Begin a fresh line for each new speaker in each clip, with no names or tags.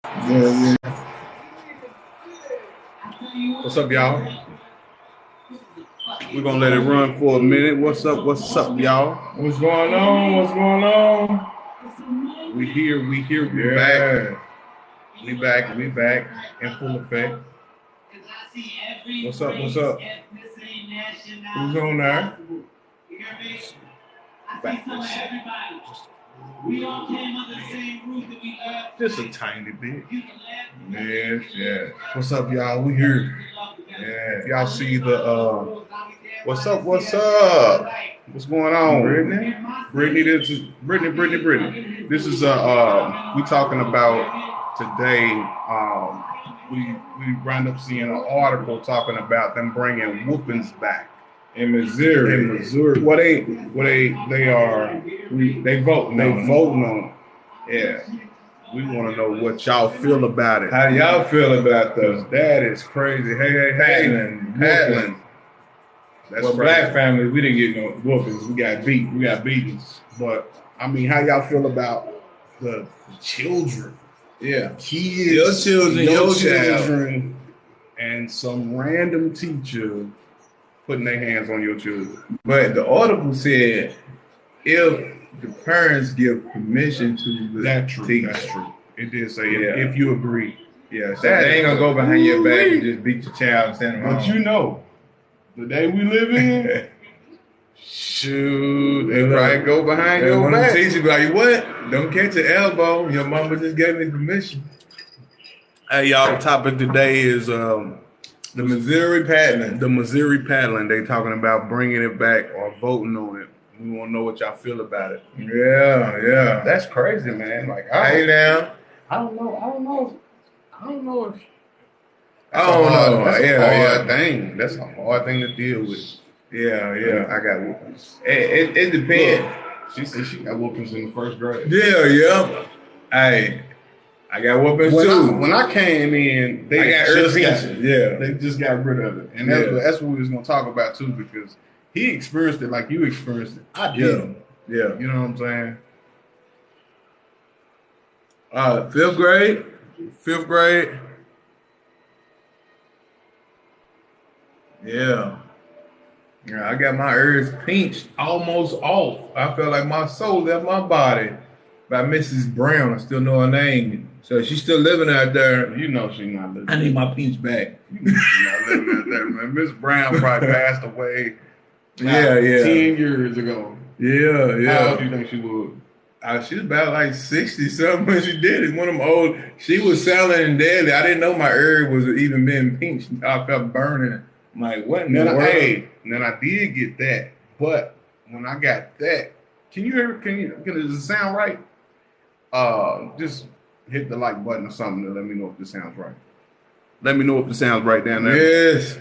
Yeah, yeah.
What's up, y'all? We're gonna let it run for a minute. What's up? What's up, y'all?
What's going on? What's going on?
We here. We back. We back in full effect. What's up? What's up?
Who's on there?
Back just a tiny bit.
Yes, yes.
What's up, y'all? We here.
Yeah.
If y'all see the what's up? What's up? What's going on? Brittany, this is Brittany. This is we talking about today. We wind up seeing an article talking about them bringing whoopings back
In Missouri.
Well, they voting on it. Yeah. We want to know what y'all feel about it.
How y'all feel about this?
That is crazy. Hey,
Patlin.
That's
well,
crazy.
Black families, we didn't get no whoopings. We got beat. We got beatings.
But I mean, how y'all feel about the children?
Yeah,
Kids,
your
children, and some random teacher putting their hands on your children.
But the article said if the parents give permission to the teacher.
That's true. It did say
Yeah.
if you agree.
Yeah, so they ain't gonna go behind your back and just beat your child and send them
But
home.
you know, the day we live in, shoot, they probably go behind your back.
The teacher be like, what? Don't catch your elbow. Your mama just gave me permission.
Hey, y'all, the topic today is
The Missouri paddling.
the Missouri paddling. They talking about bringing it back or voting on it. We want to know what y'all feel about it.
Yeah.
That's crazy, man. Like,
Hey now.
I don't know if
I don't know.
That's a
Yeah.
hard thing. That's a hard thing to deal with.
Yeah.
I got whoopings.
It depends.
She said she got whoopings in the first grade.
Yeah. Hey, I got whoopings too.
When I came in,
I got urgency.
they just got rid of it, and that's what we was gonna talk about too, because he experienced it like you experienced it. I did.
Yeah.
You know what I'm saying?
Fifth grade. Yeah, I got my ears pinched almost off. I felt like my soul left my body by Mrs. Brown. I still know her name. So she's still living out there.
You know she's not living.
I need my pinch back.
She's not living out there, man. Miss Brown probably passed away.
Yeah.
10 years ago.
Yeah.
How old do you think she was?
She was about like 60 something when she did it. One of them old. She was selling in daily. I didn't know my herb was even being pinched. I felt burning. I'm like, what in the world?
Then I did get that, but when I got that, can you hear? Does it sound right? Just hit the like button or something to let me know if this sounds right. Let me know if it sounds right down there.
Yes.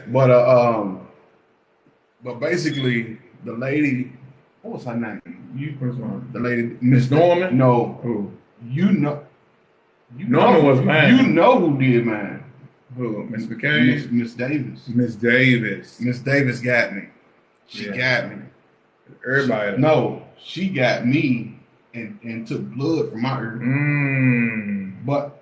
But basically the lady, what was her name? The lady,
Miss Norman?
No.
Who?
Norman
was mine.
You know who did mine?
Who? Miss McCain?
Miss Davis.
Miss Davis.
Miss Davis got me. She got me.
Everybody.
No, she got me and took blood from my ear. But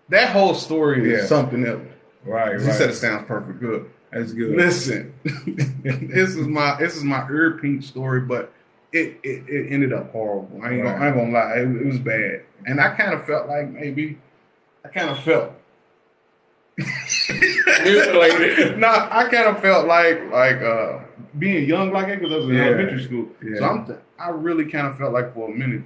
that whole story is something else.
Right.
She said it sounds perfect. Good.
That's good.
Listen, this is my ear pinch story, but it ended up horrible. I ain't gonna lie. It was bad, and I kind of felt like I kind of felt like being young like that because I was in elementary school.
Yeah.
So I really kind of felt like for a minute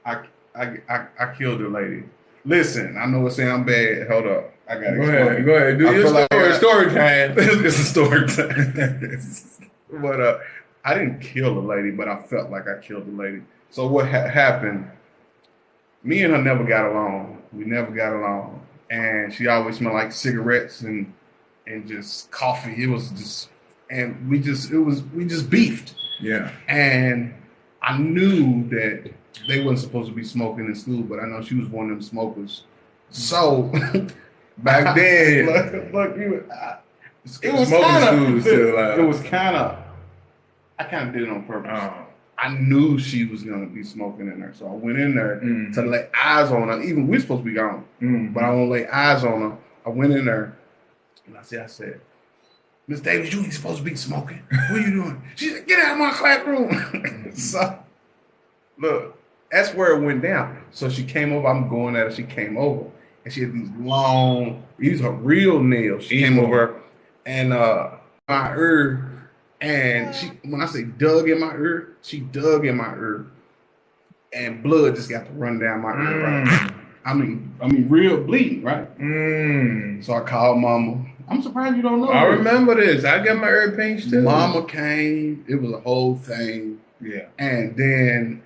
that I killed a lady. Listen, I know it sounds bad. Hold up, I got to explain.
Go ahead. Do your story time.
It's a story time. But I didn't kill a lady, but I felt like I killed a lady. So what happened? Me and her never got along. We never got along. And she always smelled like cigarettes and just coffee. It was just, and we just beefed.
Yeah.
And I knew that they wasn't supposed to be smoking in school, but I know she was one of them smokers. So
back then,
it was kind of, I kind of did it on purpose. I knew she was gonna be smoking in there, so I went in there to lay eyes on her. Even we're supposed to be gone, but I want to lay eyes on her. I went in there, and I said, Miss Davis, you ain't supposed to be smoking. What are you doing? She said, get out of my classroom. So, look, that's where it went down. So she came over. I'm going at her. She came over, and she had these long, these are real nails. She came over, and my ear. And she, when I say dug in my ear, she dug in my ear, and blood just got to run down my ear. Right? I mean, real bleeding, right? So I called Mama. I'm surprised you don't know.
I remember this. I got my ear pinched too.
Mama came. It was a whole thing.
Yeah.
And then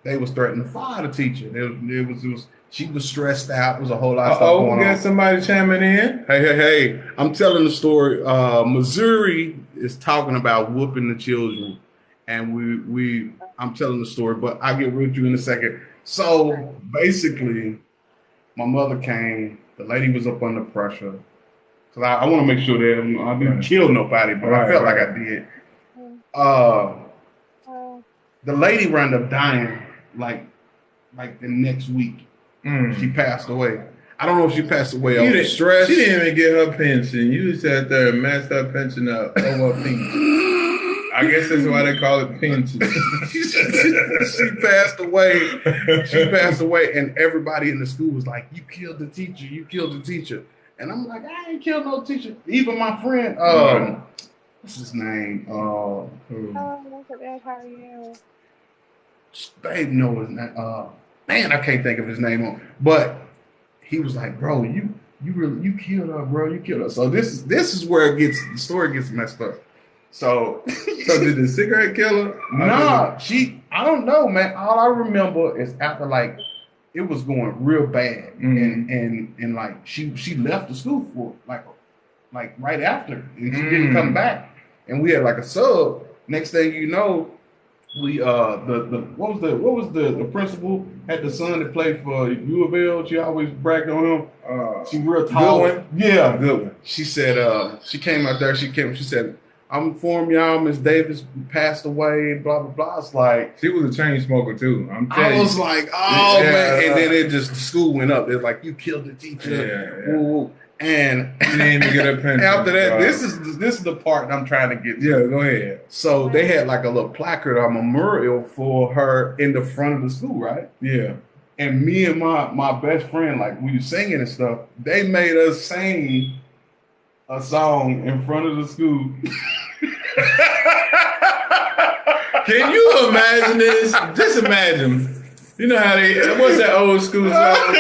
they was threatening to fire the teacher. It was. She was stressed out. There was a whole lot of stuff going on.
We got somebody chiming in.
Hey. I'm telling the story. Missouri is talking about whooping the children. And I'm telling the story, but I'll get with you in a second. So basically, my mother came. The lady was up under pressure. Because I want to make sure that I didn't kill nobody, but I felt like I did. The lady wound up dying like the next week. She passed away. I don't know if she passed away over stress.
She didn't even get her pension. You sat there and messed her pension up over a pension. I guess that's why they call it pension.
She passed away. She passed away, and everybody in the school was like, "You killed the teacher. You killed the teacher." And I'm like, "I ain't killed no teacher." Even my friend, what's his name?
Hello, how are you?
Babe, know his name. Man, I can't think of his name. But he was like, "Bro, you killed her, bro. You killed her." So this is where the story gets messed up. So
did the cigarette kill her?
Nah, I don't know, man. All I remember is after like it was going real bad, and like she left the school for like right after, and she didn't come back, and we had like a sub. Next thing you know, we what was the principal had the son that played for U of L. She always bragged on him. She real tall.
Good one.
Yeah,
good one.
She said she came out there. She said, "I'm informed y'all, Miss Davis passed away." Blah blah blah. It's like
she was a chain smoker too.
I was like, oh man, and then the school went up. They're like, "You killed the teacher." Yeah. And
you didn't even get a pension.
After that, this is the part I'm trying to get to.
Yeah, go ahead.
So they had like a little placard or memorial for her in the front of the school, right?
Yeah.
And me and my best friend, like we were singing and stuff, they made us sing a song in front of the school.
Can you imagine this? Just imagine. You know how what's that old school song?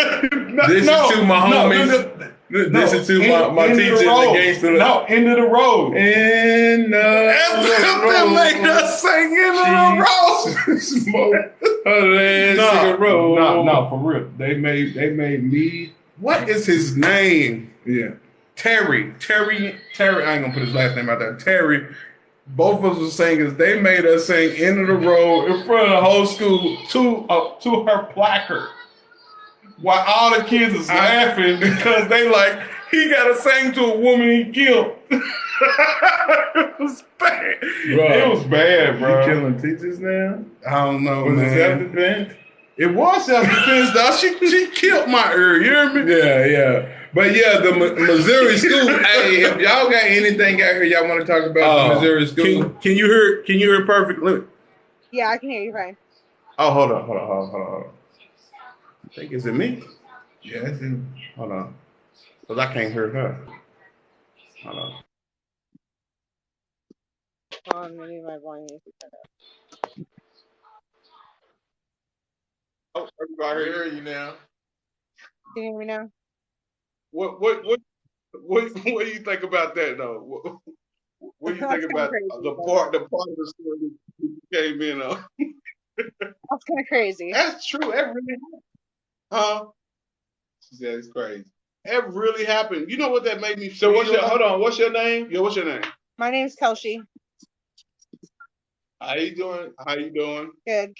This is to my homies. This is to my teacher in the gangster.
No, End of the Road.
In the road.
They made us sing End of the Road. No, for real. They made me. What is his name?
Yeah.
Terry. I ain't gonna put his last name out there. Terry. Both of us were singers. They made us sing End of the Road in front of the whole school to her placard. While all the kids is laughing because they like, he got to sing to a woman he killed. It was bad. Bro, it was bad, bro.
You killing teachers now?
I don't know,
was
man.
Was it self-defense?
It was self-defense, though. She killed my ear. You hear me?
Yeah. But yeah, the Missouri school. Hey, if y'all got anything out here y'all want to talk about the Missouri school.
Can you hear perfectly?
Yeah, I can hear you fine.
Oh, hold on. I think, is it me?
Yeah, it's you.
Hold on. Because I can't hear her. Hold on.
Maybe my volume needs to turn up.
Oh, everybody hear you now.
Can you hear me now?
What do you think about that though? What do you think about the part of the story that you came in on?
That's kind of crazy.
That's true. That really happened. Huh?
She said it's crazy.
That really happened. You know what that made me feel?
So hold on, what's your name?
Yeah, what's your name?
My name's Kelshi.
How you doing?
Good.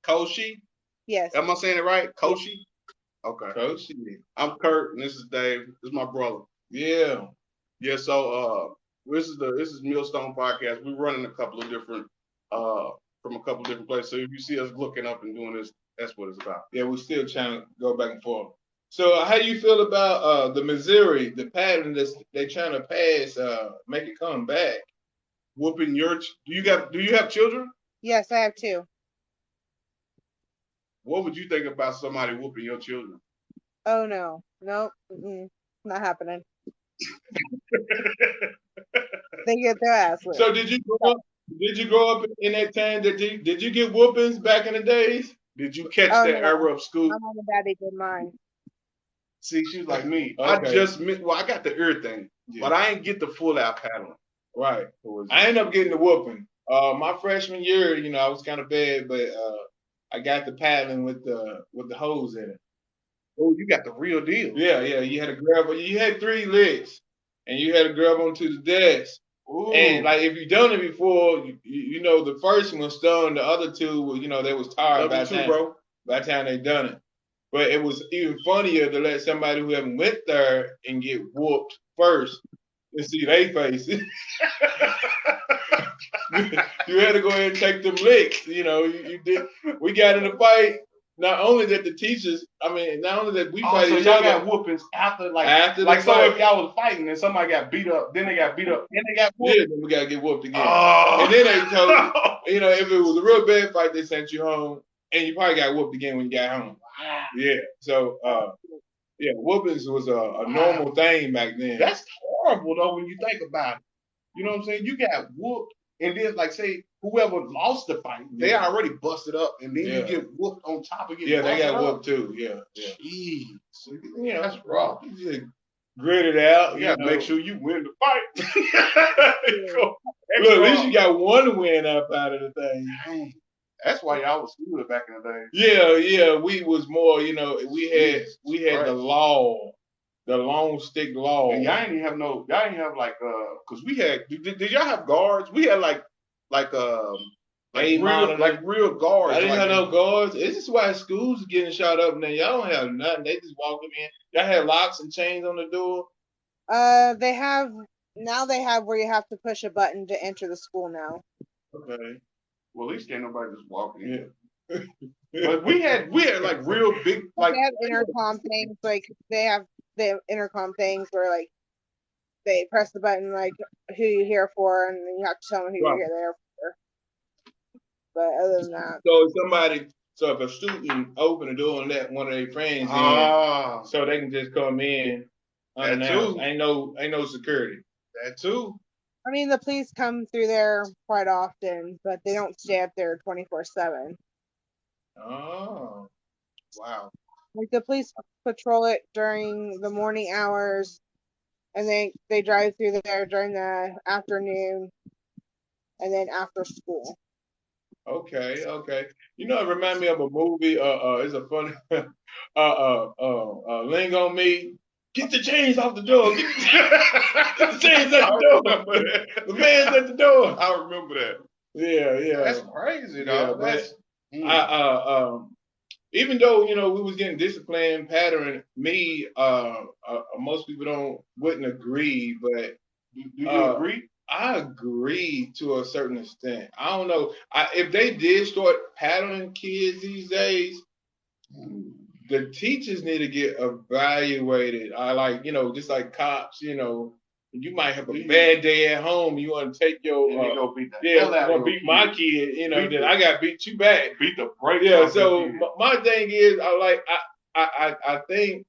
Koshi?
Yes.
Am I saying it right? Koshi? Okay.
Koshi.
I'm Kurt and this is Dave. This is my brother.
Yeah.
Yeah, so this is Millstone Podcast. We're running a couple of different from a couple different places. So if you see us looking up and doing this, that's what it's about.
Yeah, we're still trying to go back and forth. So how do you feel about the Missouri, the pattern that they're trying to pass, make it come back?
Whooping your do you have children?
Yes, I have 2.
What would you think about somebody whooping your children?
Oh no, nope, not happening. They get their ass whipped.
So did you grow up in that time? Did you get whoopings back in the days?
Did you catch
Oh,
that
no.
era of school?
My mom and daddy did mine.
See, she's like me.
Okay.
I just missed. Well, I got the ear thing, but I ain't get the full out paddling.
Right. I ended up getting the whooping. My freshman year, you know, I was kind of bad, but I got the paddling with the hose in it.
Oh, you got the real deal.
Yeah. You had to grab. You had 3 legs, and you had to grab onto the desk. Ooh. And like if you done it before, you know the first one stung. The other 2, you know, they was tired by the time they done it. But it was even funnier to let somebody who haven't went there and get whooped first and see their faces. You had to go ahead and take them licks. You know, you did. We got in a fight. Not only that the teachers, not only that we fight
so
each
y'all
other.
Got whoopings after the
fight.
So if y'all was fighting and somebody got beat up, then they got beat up, then they got whooped.
Yeah, then we gotta get whooped again.
Oh.
And then they told you know, if it was a real bad fight, they sent you home, and you probably got whooped again when you got home. Wow. Yeah. So whoopings was a normal thing back then.
That's horrible though when you think about it. You know what I'm saying? You got whooped, and then like say whoever lost the fight, they already busted up, and then you get whooped on top of getting
they got whooped too. Yeah.
Jeez. You know, that's rough.
You just grit it out.
You gotta make sure you win the fight.
Look, at least you got one win up out of the thing.
Dang. That's why y'all was good back in the day.
Yeah. We was more, you know, we had the law. The long stick law.
And y'all ain't have like cause we had did y'all have guards? We had like real guards.
I didn't have no guards. This is why schools are getting shot up now. Y'all don't have nothing. They just walk them in. Y'all had locks and chains on the door.
They have where you have to push a button to enter the school now.
Okay. Well, at least can't nobody just walk in. Yeah. But we had like real big like
they have intercom things, like they have intercom things where like they press the button like who you here for, and then you have to tell them who you're there for. But other than that,
so if a student open the door and let one of their friends in, so they can just come in. That too. Ain't no security.
That too.
I mean, the police come through there quite often, but they don't stay up there 24/7.
Oh, wow.
Like the police patrol it during the morning hours, and they drive through there during the afternoon, and then after school.
Okay. You know, it reminds me of a movie. It's a funny. Ling on Me. Get the chains off the door. Get the chains at the door. The man's at the door.
I remember that.
Yeah.
That's crazy, dog.
Even though, you know, we was getting disciplined, pattern, me, most people wouldn't agree, but
do you agree?
I agree to a certain extent. I don't know. If they did start patterning kids these days, the teachers need to get evaluated. Just like cops, you know, you might have a bad day at home. You want to take your beat my kid. You know, then I got to beat you back.
Beat the brakes.
Yeah. So my thing is, I think,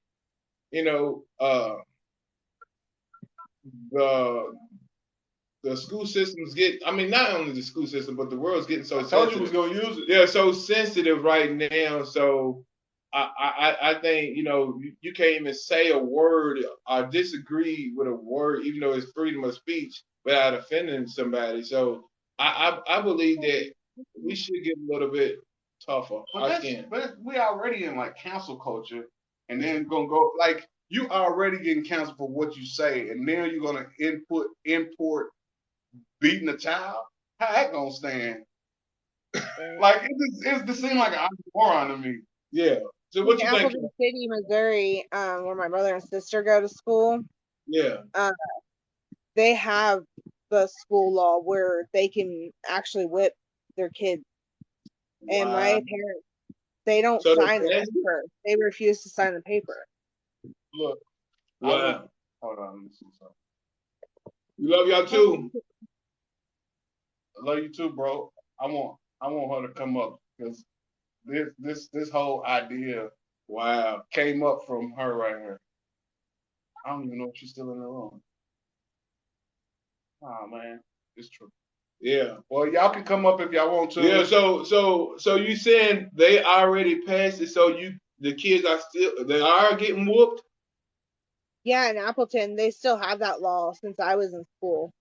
you know, the school systems not only the school system, but the world's getting so sensitive. I told you was gonna use it. They're so sensitive right now. So I think, you know, you can't even say a word or disagree with a word, even though it's freedom of speech, without offending somebody. So I believe that we should get a little bit tougher.
But we already in like cancel culture, and then gonna go like you already getting canceled for what you say, and then you're gonna import beating a child. How that gonna stand? Like it just seems like an oxymoron to me.
Yeah. So what you think?
Appleton City, Missouri, where my brother and sister go to school.
Yeah.
They have the school law where they can actually whip their kids And
Wow.
my parents, they don't
So
sign the
that's
paper. They refuse to sign the paper.
Look,
wow.
hold on, let me see something.
We love y'all too.
I love you too, bro. I want her to come up because this whole idea
Wow.
came up from her right here. I don't even know if she's still in the room. Oh man, it's true.
Yeah.
Well, y'all can come up if y'all want to.
Yeah. So you saying they already passed it? So the kids they are getting whooped?
Yeah, in Appleton, they still have that law since I was in school.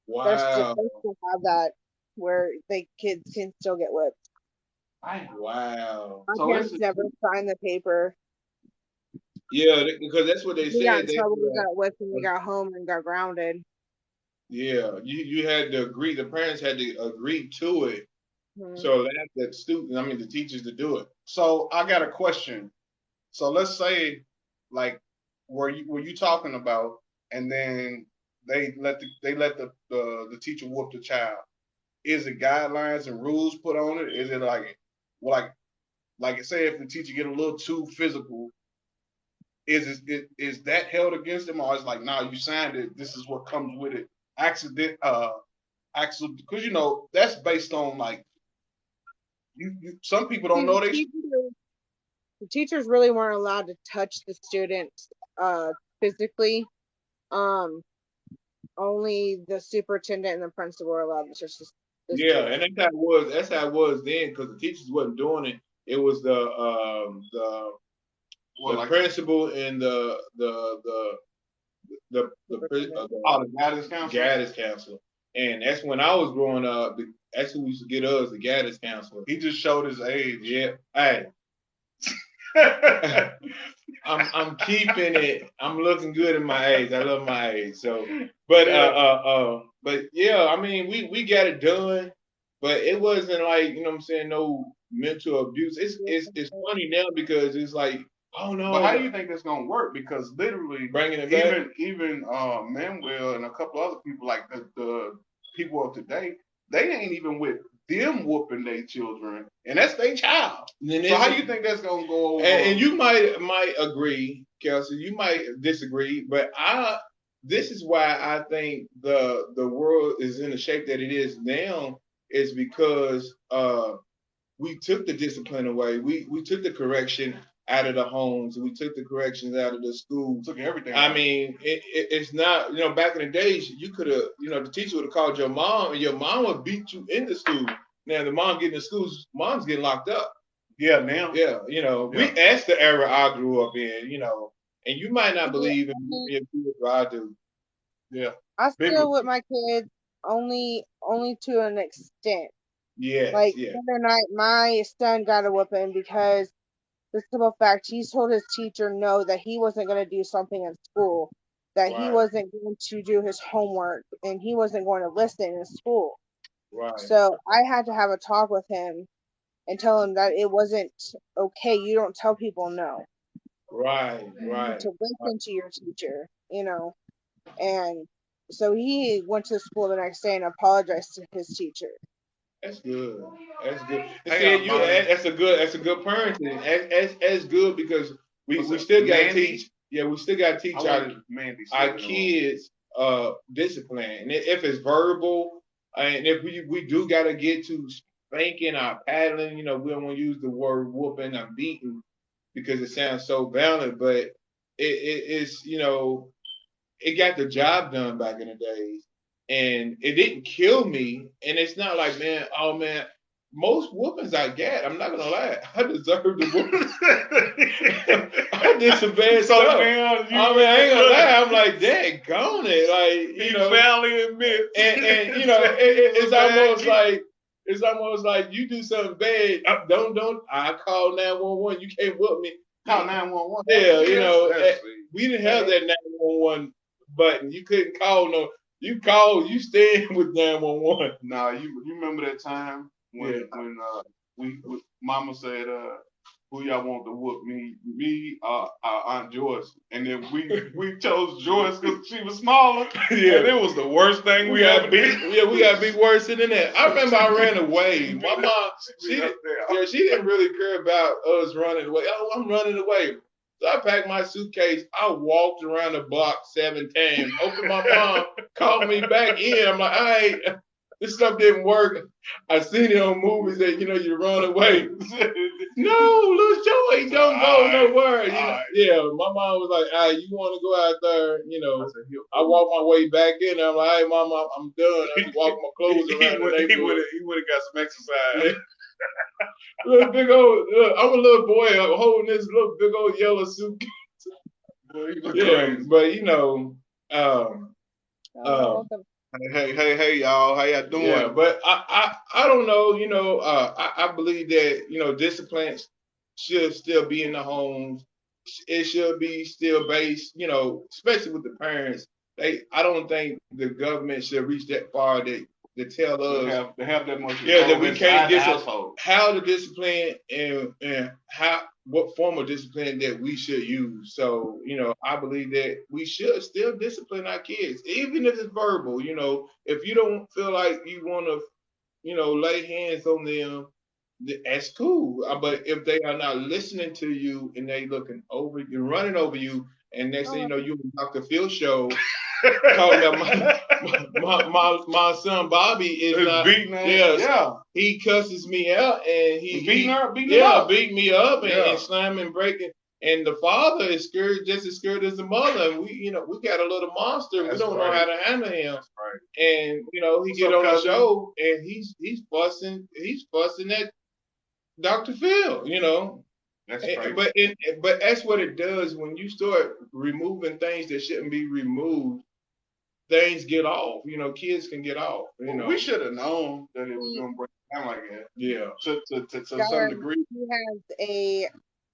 Wow.
They still have that where kids can still get whipped.
Wow.
My
So
parents never signed the paper.
Yeah, because that's what they
We got
said.
in trouble. We got whipped and we got home and got grounded.
Yeah, you had to agree. The parents had to agree to it.
Hmm.
So they have the teachers to do it.
So I got a question. So let's say, like, were you talking about, and then they let the teacher whoop the child? Is it guidelines and rules put on it? Is it like say if the teacher get a little too physical, is that held against them, or is like, nah, you signed it, this is what comes with it? Accident, because that's based on like some people don't know they.
The teachers really weren't allowed to touch the students physically. Only the superintendent and the principal were allowed to touch the
Yeah,
student.
and that's how it was then because the teachers wasn't doing it. It was the principal and
the guidance counselor.
Guidance counselor. And that's when I was growing up. That's who used to get us, the guidance counselor.
He just showed his age.
Yeah. Hey. I'm keeping it. I'm looking good in my age. I love my age. So, but yeah, I mean, we got it done, but it wasn't like, what I'm saying, no mental abuse. It's funny now because it's like, oh no.
But how do you think that's gonna work? Because literally,
bringing it back,
even Manuel and a couple other people, like the people of today, they ain't even with them whooping their children, and that's their child. So how do you think that's gonna go over?
And you might agree, Kelsey. You might disagree, but this is why I think the world is in the shape that it is now is because we took the discipline away. We took the correction out of the homes. We took the corrections out of the schools.
Took everything.
I mean, it's not, back in the days, you could have, the teacher would have called your mom and your mom would beat you in the school. Now the mom getting to school, mom's getting locked up.
Yeah, now.
Yeah, that's the era I grew up in, and you might not believe in what I do. Yeah.
I still with my kids only to an extent.
Yeah.
Like the other night, my son got a whooping because the simple fact he told his teacher no, that he wasn't going to do something in school, that he wasn't going to do his homework, and he wasn't going to listen in school.
Right.
So I had to have a talk with him and tell him that it wasn't okay. You don't tell people no.
Right.
You need to listen to your teacher, And so he went to school the next day and apologized to his teacher.
That's good. That's good. That's a good parenting. That's good because we still got to teach. Yeah, we still got to teach our kids discipline. And if it's verbal, and if we do got to get to spanking or paddling, we don't want to use the word whooping or beating because it sounds so violent, but it's it got the job done back in the days. And it didn't kill me. And it's not like, most whoopings I get, I'm not gonna lie, I deserve the whoopings. I did some bad stuff. I ain't gonna lie. I'm like, dang, gone it. Like,
you finally admit.
And it's almost like you do something bad. Don't. I call 911. You can't whoop me.
Call 911.
Yeah, we didn't have that 911 button. You couldn't call no. You stand with 911.
Nah, you remember that time when Mama said who y'all want to whoop me, Aunt Joyce, and then we chose Joyce because she was smaller. Yeah, and it was the worst thing we ever did.
Yeah, we gotta be worse than that. I remember I ran away. My mom, she didn't really care about us running away. Oh, I'm running away. So I packed my suitcase. I walked around the block 7 times. Hoping my mom called me back in. I'm like, all right, this stuff didn't work. I seen it on movies that you run away. No, little Joey, don't go nowhere. Yeah, my mom was like, all right, you want to go out there? I walked my way back in. I'm like, hey, mom, I'm done. I just walked my clothes around the neighborhood.
He would have got some exercise.
Little big old, I'm a little boy holding this little big old yellow suitcase.
Crazy.
But
hey, y'all, how y'all doing?
Yeah, but I don't know. I believe that discipline should still be in the homes. It should be still based, especially with the parents. I don't think the government should reach that far to tell us
to have that much.
Yeah, that we can't how to discipline and what form of discipline that we should use. So, I believe that we should still discipline our kids, even if it's verbal. If you don't feel like you want to, lay hands on them, that's cool. But if they are not listening to you and they looking over you, running over you, and next thing you know, you on Dr. Phil show talking about my son Bobby is not
beating her. Yeah.
He cusses me out and he
beat me up
and slamming and breaking. And the father is scared, just as scared as the mother. And we got a little monster. We don't know how to handle him.
Right.
And he get on the show and he's fussing at Dr. Phil.
That's crazy.
But that's what it does when you start removing things that shouldn't be removed. Things get off. Kids can get off.
We should have known that it was going to break down like that.
Yeah.
To some degree.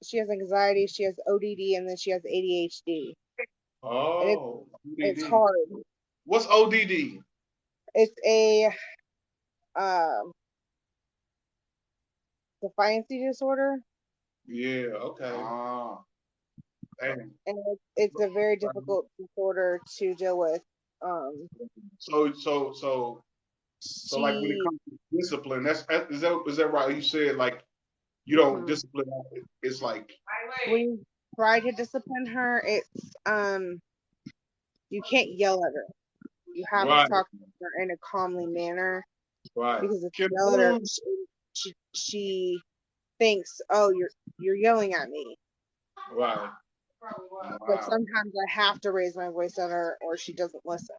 She has anxiety. She has ODD, and then she has ADHD.
Oh,
it's hard.
What's ODD?
It's a defiancy disorder.
Yeah. Okay.
And it's a very difficult disorder to deal with.
So like when it comes to discipline, is that right? You said like you don't discipline. It's like
when you try to discipline her, it's you can't yell at her. You have to talk to her in a calmly manner.
Right.
Because if you yell at her, she thinks, oh, you're yelling at me.
Right.
But sometimes I have to raise my voice at her, or she doesn't listen.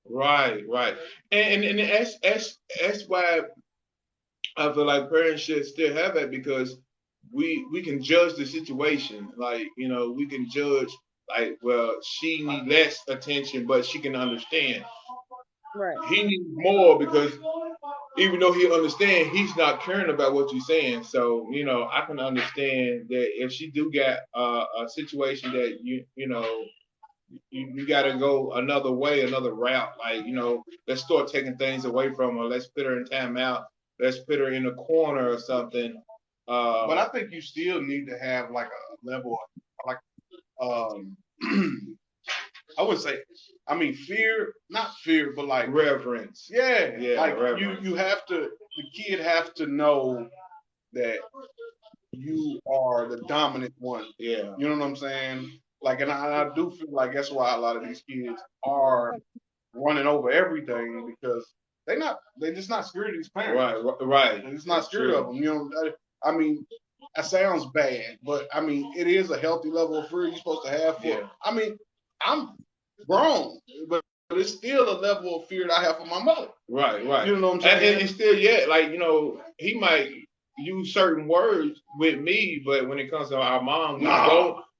Right. And that's why I feel like parents should still have that, because we can judge the situation. Like, we can judge like, well, she needs less attention, but she can understand.
Right.
He needs more because even though he understands, he's not caring about what you're saying. So, I can understand that if she do get a situation that you got to go another way, another route. Like, let's start taking things away from her. Let's put her in timeout. Let's put her in a corner or something.
But I think you still need to have like a level of like, I would say, fear, not fear, but like
reverence.
Yeah. Like
reverence.
you have to, the kid have to know that you are the dominant one.
Yeah.
You know what I'm saying? Like, and I do feel like that's why a lot of these kids are running over everything, because they're just not scared of these parents.
Right.
They're just not scared of them. That sounds bad, but it is a healthy level of fear you're supposed to have for. Yeah. I'm grown, but it's still a level of fear that I have for my mother.
Right.
You know what I'm saying?
And still, like, he might use certain words with me, but when it comes to our mom,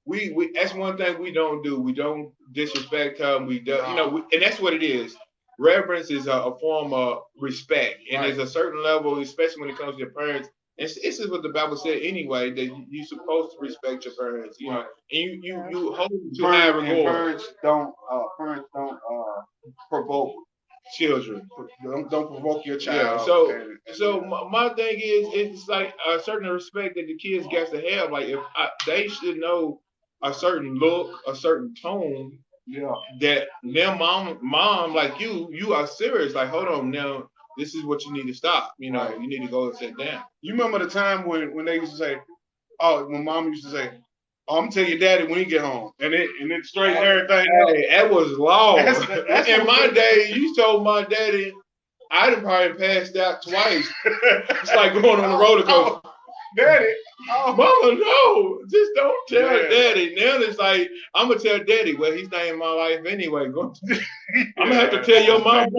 we that's one thing we don't do. We don't disrespect her. We do, and that's what it is. Reverence is a form of respect, and there's a certain level, especially when it comes to your parents. This is what the Bible said anyway, that you're supposed to respect your parents, and you hold them to high regard.
Parents don't provoke children. Don't provoke your child.
Yeah. So my thing is, it's like a certain respect that the kids got to have. Like if they should know a certain look, a certain tone.
Yeah.
That now, mom, like you are serious. Like, hold on, now this is what you need to stop. You know, you need to go and sit down.
You remember the time when they used to say, "Oh," when mom used to say, "Oh, I'm gonna tell your daddy when he get home," and it straightened everything.
Hey, that was law. That's in my day, you told my daddy, I done probably passed out twice. It's like going on a roller coaster.
Daddy,
mama, no, just don't tell daddy. Now it's like I'm gonna tell daddy. Well, he's not in my life anyway. I'm gonna have to tell your mom.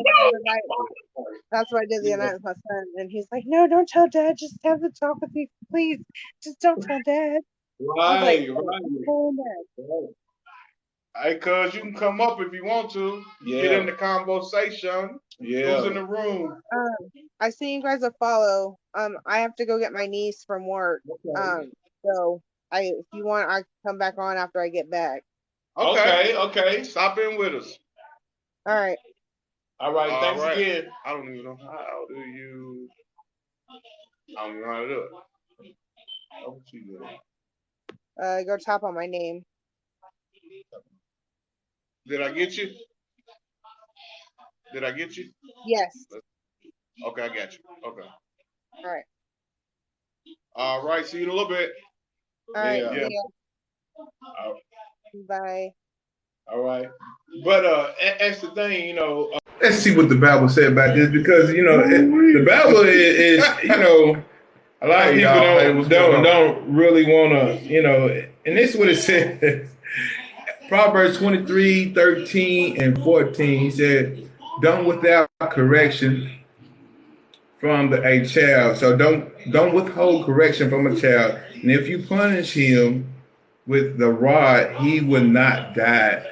That's what I did the other night with my son, and he's like, "No, don't tell dad. Just have the talk with me, please. Just don't tell dad."
Right.
Hey, cuz you can come up if you want to. Get in the conversation.
Yeah.
Who's in the room?
I see you guys a follow. I have to go get my niece from work. Okay. So if you want, I can come back on after I get back.
Okay.
Stop in with us.
All right.
Thanks again.
I don't even know how do you. I don't even know how to do it.
Go tap on my name.
Did I get you?
Yes.
Okay, I got you. Okay.
All right.
All right. See you in a little bit.
All right.
Yeah.
Bye.
All right. But that's the thing, you know. Let's see what the Bible said about this, because the Bible is a lot of people don't really want to, and this is what it says. Proverbs 23:13 and 14 said, "Don't without correction from a child." So don't withhold correction from a child. And if you punish him with the rod, he will not die.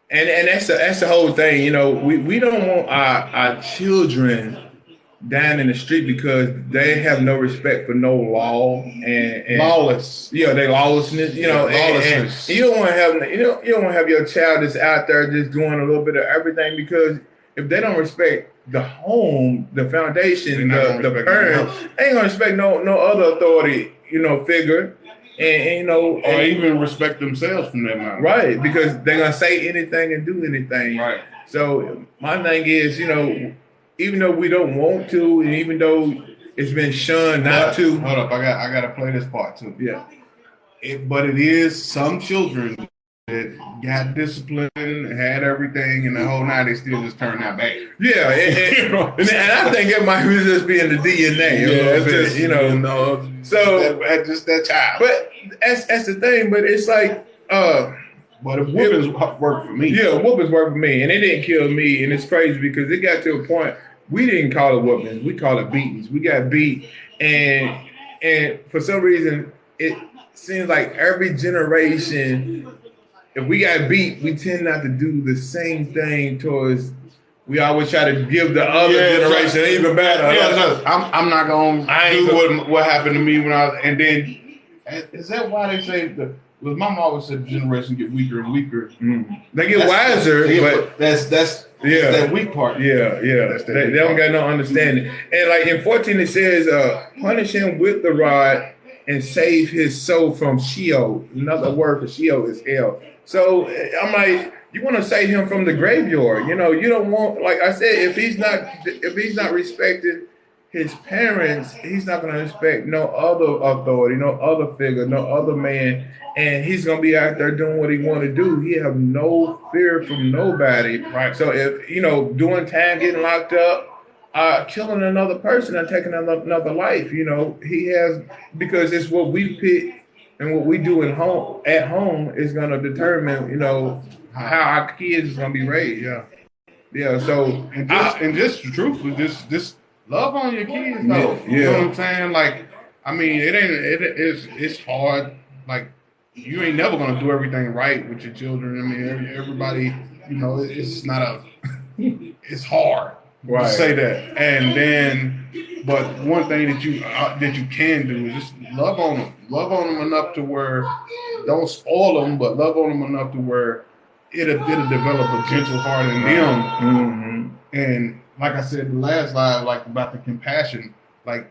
And that's the whole thing. We don't want our children down in the street because they have no respect for no law and
lawless.
They lawlessness.
Lawlessness.
And you don't want to have you don't want to have your child that's out there just doing a little bit of everything, because if they don't respect the home, the foundation, the parents, they ain't gonna respect no other authority figure. And
or even respect themselves from that matter.
Right, because they're gonna say anything and do anything.
Right.
So my thing is, even though we don't want to, and even though it's been shunned not to.
Hold up, I gotta play this part too.
Yeah.
But it is some children that got discipline, had everything, and the whole night they still just turn out bad.
Yeah, and I think it might just be in the DNA.
It's just,
so
that's just that child.
But that's the thing. But it's like,
but a whoopings worked for me.
Yeah, whoopings worked for me, and it didn't kill me. And it's crazy because it got to a point we didn't call it whoopings, we call it beatings. We got beat, and for some reason it seems like every generation, if we got beat, we tend not to do the same thing towards. We always try to give the other generation even better.
I'm not gonna do what happened to me when I was. And then, is that why they say Well, my mom always said the generation get weaker and weaker.
They get wiser, but
that's that weak part.
Yeah. They don't got no understanding. And like in 14 it says, punish him with the rod and save his soul from Sheol. Another word for Sheol is hell. So I'm like, you want to save him from the graveyard. You don't want, like I said, if he's not respected his parents, he's not going to respect no other authority, no other figure, no other man, and he's going to be out there doing what he want to do. He have no fear from nobody.
Right.
So if, doing time, getting locked up, killing another person and taking another life, he has, because it's what we pick and what we do at home is going to determine, how our kids is going to be raised. Yeah. So,
and just truthfully, just love on your kids, though.
Yeah.
You know what I'm saying? Like, I mean, it's hard. Like, you ain't never gonna do everything right with your children. I mean, everybody, it's not it's hard to say that. And then, but one thing that you can do is just love on them enough to where, don't spoil them, but love on them enough to where it'll develop a gentle heart in them.
Mm-hmm.
And like I said, the last slide, like about the compassion, like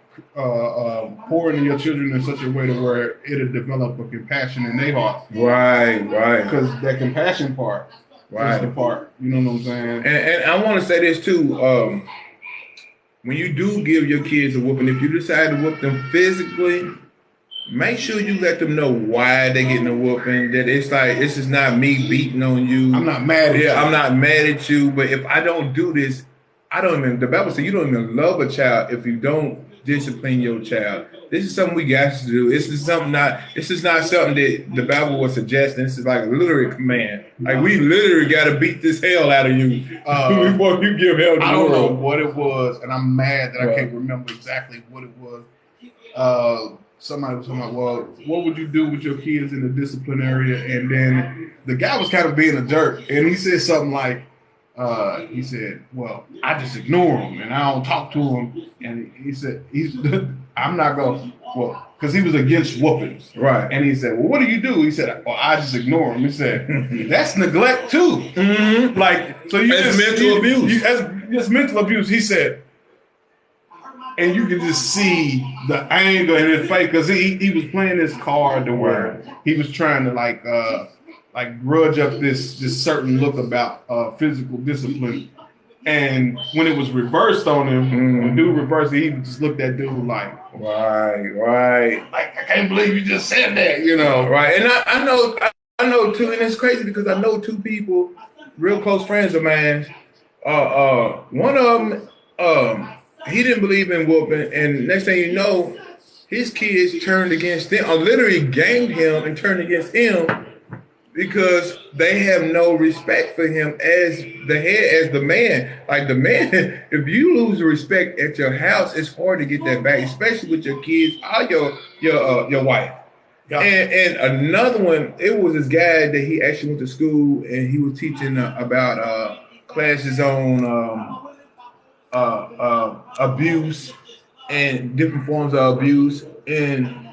pour into your children in such a way to where it'll develop a compassion in their heart.
Right.
Because that compassion part is the part. You know what I'm saying?
And I want to say this too. When you do give your kids a whooping, if you decide to whoop them physically, make sure you let them know why they're getting a whooping. That it's like, this is not me beating on you.
I'm not mad at you.
I'm not mad at you. But if I don't do this, the Bible says you don't even love a child if you don't discipline your child. This is something we got to do. This is not something that the Bible was suggesting. This is like a literary command. Like, we literally got to beat this hell out of you before you give hell to the world.
I don't know what it was, and I'm mad that I can't remember exactly what it was. Somebody was talking about, well, what would you do with your kids in the discipline area? And then the guy was kind of being a jerk, and he said something like, he said, well, I just ignore him and I don't talk to him. And he said, I'm not going, well, because he was against whoopings.
Right.
And he said, well, what do you do? He said, well, I just ignore him. He said, that's neglect too.
Mm-hmm.
Like, so you
that's mental abuse.
That's mental abuse. He said, and you can just see the anger in his face because he was playing this card to where he was trying to like grudge up this certain look about physical discipline. And when it was reversed on him, when dude reversed it, he just looked at dude like,
right.
Like, I can't believe you just said that, you know.
Right. And I know too, and it's crazy because I know two people, real close friends of mine. One of them, he didn't believe in whooping, and next thing you know, his kids turned against him, or literally ganked him and turned against him because they have no respect for him as the head, as the man. Like, the man, if you lose the respect at your house, it's hard to get that back, especially with your kids or your wife. Yeah. And another one, it was this guy that he actually went to school and he was teaching about classes on abuse and different forms of abuse. And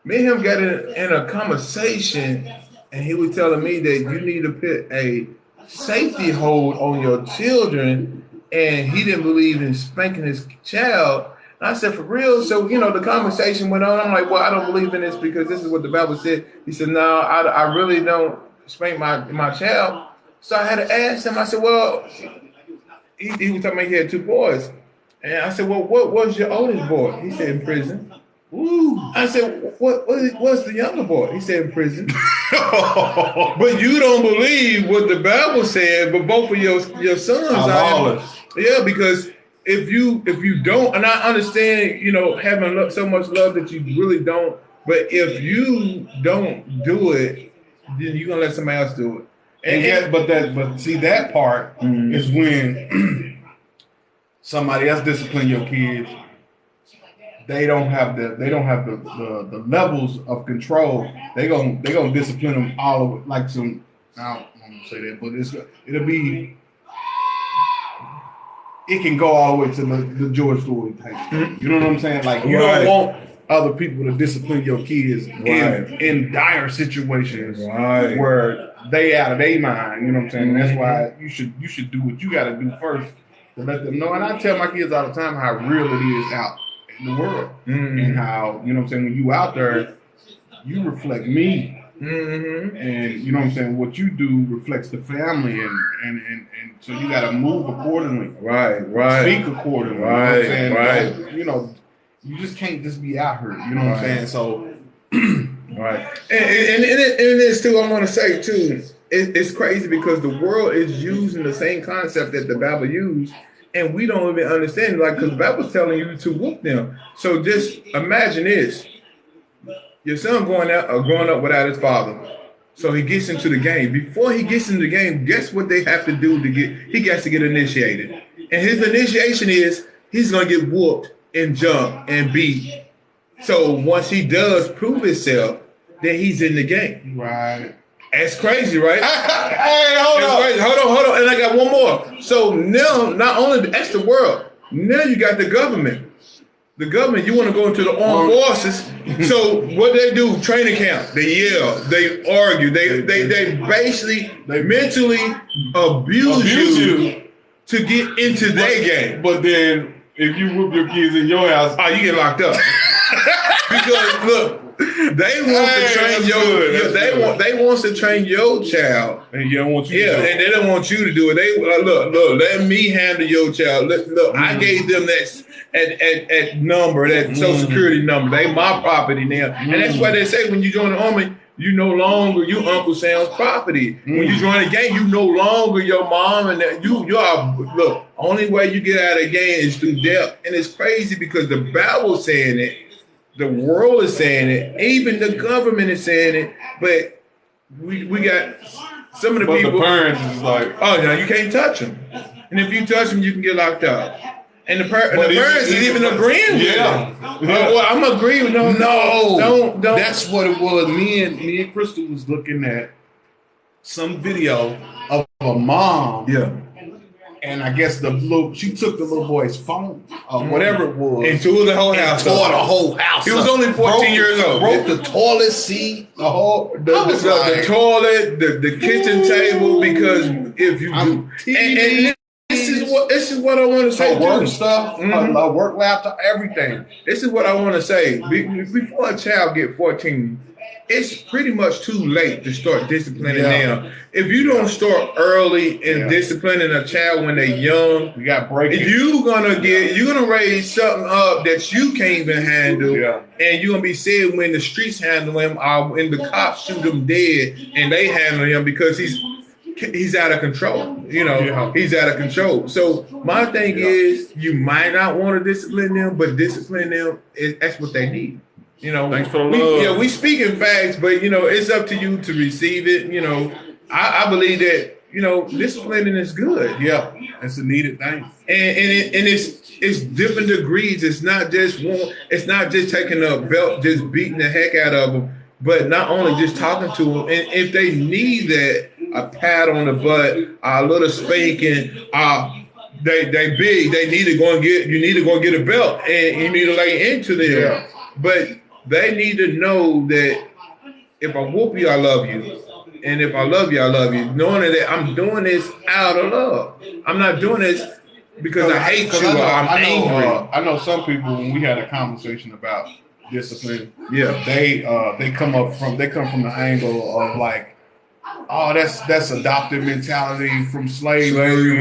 me and him got in a conversation, and he was telling me that you need to put a safety hold on your children, and he didn't believe in spanking his child. And I said, for real? So, the conversation went on. I'm like, well, I don't believe in this because this is what the Bible said. He said, no, I really don't spank my child. So I had to ask him. I said, well, he was talking about he had two boys. And I said, well, what was your oldest boy? He said, in prison. Ooh. I said, what's the younger boy? He said, in prison. But you don't believe what the Bible said, but both of your sons are. Yeah, because if you don't, and I understand, having so much love that you really don't, but if you don't do it, then you're gonna let somebody else do it.
But see, that part is when somebody else discipline your kids. They don't have the levels of control. They gonna discipline them all over, like some. I don't want to say that, but it can go all the way to the George Floyd type. You know what I'm saying? Like, you don't want other people to discipline your kids in dire situations where they out of their mind. You know what I'm saying? That's why you should do what you got to do first to let them know. And I tell my kids all the time how real it is out in the world, and how, you know what I'm saying, when you out there, you reflect me. And you know what I'm saying, what you do reflects the family, and so you got to move accordingly. Right. Speak accordingly. You know what I'm saying? You just can't just be out here. You know what I'm saying? So,
right. And this too, I want to say too, it's crazy because the world is using the same concept that the Bible used, and we don't even understand it. Like, because the Bible's telling you to whoop them. So just imagine this. Your son growing up without his father. So he gets into the game. Before he gets into the game, guess what they have to do he gets to get initiated. And his initiation is he's going to get whooped and jumped and beat. So once he does prove himself, then he's in the game.
Right.
That's crazy, right?
Hey, hold
on. And I got one more. So now, not only that's the world, now you got the government. the government. You want to go into the armed forces. So what they do? Training camp. They yell. They argue. They basically mentally abuse you to get into their game.
But then if you whoop your kids in your house,
oh, you get locked up. Because look, they want to train they want to train your child,
and you don't want you.
Yeah, and they don't want you to do it. They look. Let me handle your child. Look, I gave them that at number, that Social Security number. They my property now, and that's why they say when you join the army, you no longer you Uncle Sam's property. When you join the gang, you no longer your mom, and that you are. Look, only way you get out of the gang is through death, and it's crazy because the Bible's saying it. The world is saying it. Even the government is saying it. But we got some of the people.
The parents is like,
oh no, you can't touch them. And if you touch them, you can get locked up. And the parents is even agreeing with them. Well, I'm agreeing. No, don't.
That's what it was. Me and Crystal was looking at some video of a mom.
Yeah.
And I guess she took the little boy's phone, whatever it was,
and tore the whole house.
Tore the whole house.
He was only 14 years old.
Broke the toilet seat, the
toilet, the kitchen table. Because if you do, and this is what I want to say.
Work stuff, work laptop, everything.
This is what I want to say. Before a child get 14. It's pretty much too late to start disciplining them. If you don't start early in disciplining a child when they're young,
you got breaking.
You're gonna raise something up that you can't even handle, and you're gonna be sad when the streets handle him, or when the cops shoot him dead, and they handle him because he's out of control. He's out of control. So my thing is, you might not want to discipline them, but discipline them. That's what they need.
Thanks for the love.
We speak in facts, but it's up to you to receive it. I believe that disciplining is good.
Yeah, it's a needed thing,
and it's different degrees. It's not just one. It's not just taking a belt, just beating the heck out of them, but not only just talking to them. And if they need that, a pat on the butt, a little spanking, they big. They need to go and get. You need to go and get a belt, and you need to lay into them. Yeah. But they need to know that if I whoop you, I love you. And if I love you, I love you. Knowing that I'm doing this out of love. I'm not doing this because I hate you or I'm angry.
I know some people, when we had a conversation about discipline, they come from the angle of like, oh, that's adopted mentality from slavery,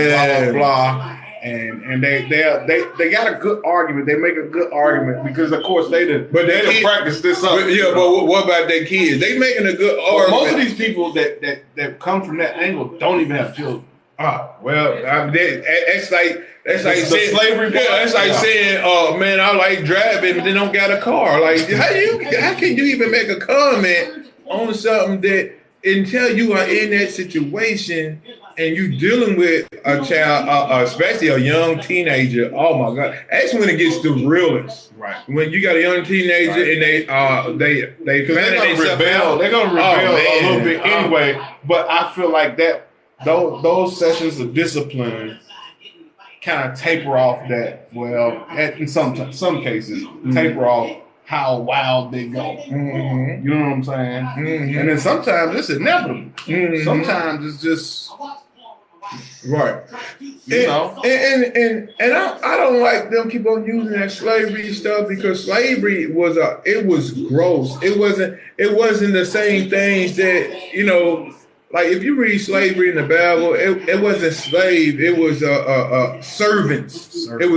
blah, blah, blah. And they got a good argument. They make a good argument because of course they didn't practice this up.
But what about their kids? They making a good argument.
Most of these people that come from that angle don't even have children.
That's like saying slavery. That's like saying, "Oh man, I like driving, but they don't got a car." Like how can you even make a comment on something that until you are in that situation? And you dealing with a child, especially a young teenager. Oh my God, that's when it gets the realest.
Right.
When you got a young teenager and they're gonna rebel.
They're gonna rebel a little bit anyway. But I feel like that those sessions of discipline kind of taper off that. Well, in some cases, taper off how wild they go.
Mm-hmm.
You know what I'm saying?
Mm-hmm.
And then sometimes it's inevitable.
Mm-hmm.
Sometimes it's just.
Right, and I don't like them keep on using that slavery stuff because slavery was gross. It wasn't the same things that like if you read slavery in the Bible, it wasn't slave. It was servants. It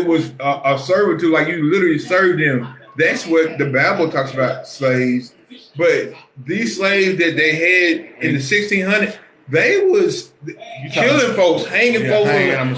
was a servitude, like you literally served them. That's what the Bible talks about slaves. But these slaves that they had in the 1600s. They was killing folks, hanging folks.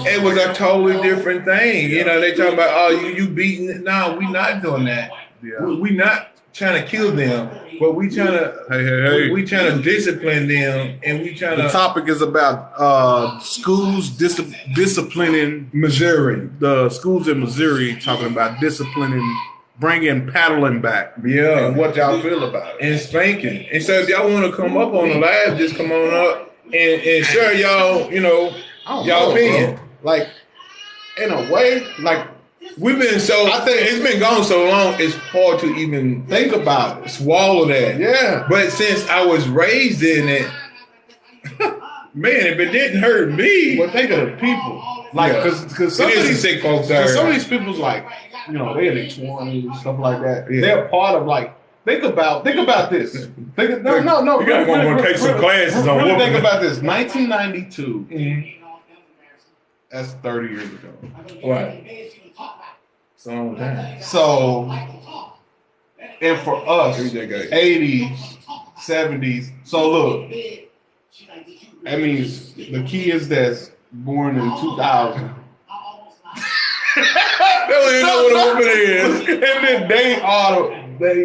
It was a totally different thing. They talking about, you beating. No, we not doing that. Yeah. We not trying to kill them, but we trying to we trying to discipline them, and we trying to.
The topic is about schools disciplining
Missouri.
The schools in Missouri talking about disciplining, bringing paddling back.
Yeah,
and what y'all feel about it
and spanking. And so if y'all want to come up on the live, just come on up. And share y'all, y'all opinion.
Like, in a way, like
we've been so. I think it's been gone so long. It's hard to even
Think about it.
swallow that.
Yeah.
But since I was raised in it, man, if it didn't hurt me,
But think of the people. Like,
Yeah.
because some
it
of
is the
these
sick folks out
Because some of
here.
these people's like, you know, they're in their 20s and stuff like that.
Yeah.
They're part of like, think about this. No.
You gotta go take some classes on
really
whooping.
think about this. 1992,
Mhm.
that's 30 years ago.
Right. It's a long time.
So, and for us,
Every decade.
80s, 70s. So look, that means the kids that's born in 2000.
They don't even know what a woman is.
And then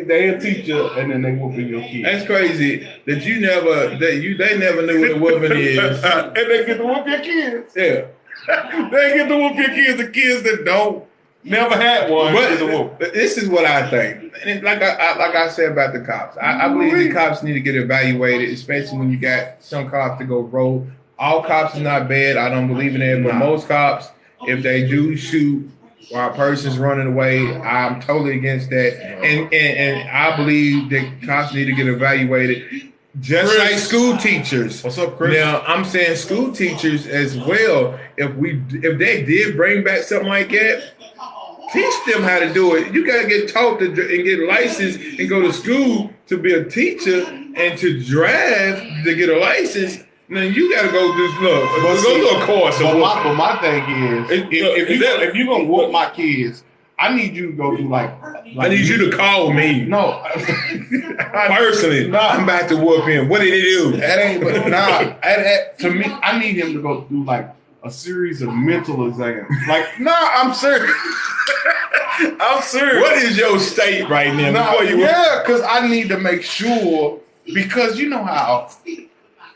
they a teacher, and then they whooping your kids.
That's crazy that they never knew what a woman is.
And they get to whoop your kids.
Yeah.
They get to whoop your kids. The kids that don't never had one get to whoop.
But this is what I think. And it's like I said about the cops. I believe the cops need to get evaluated, especially when you got some cops to go rogue. All cops are not bad. I don't believe in it. But most cops, if they do shoot while a person's running away, I'm totally against that. And I believe that cops need to get evaluated. Just
Chris.
like school teachers.
What's up, Chris?
Now I'm saying school teachers as well. If they did bring back something like that, teach them how to do it. You gotta get taught and get licensed and go to school to be a teacher and to drive to get a license. Then you gotta go do go to a course.
But my thing is, if you're gonna whoop my kids, I need you to go do like
I need you to call me.
No,
Personally, I'm about to whoop him. What did he do?
that ain't. But to me, I need him to go do like a series of mental exams. Like, I'm serious. I'm serious.
What is your state right now?
Because I need to make sure, because you know how,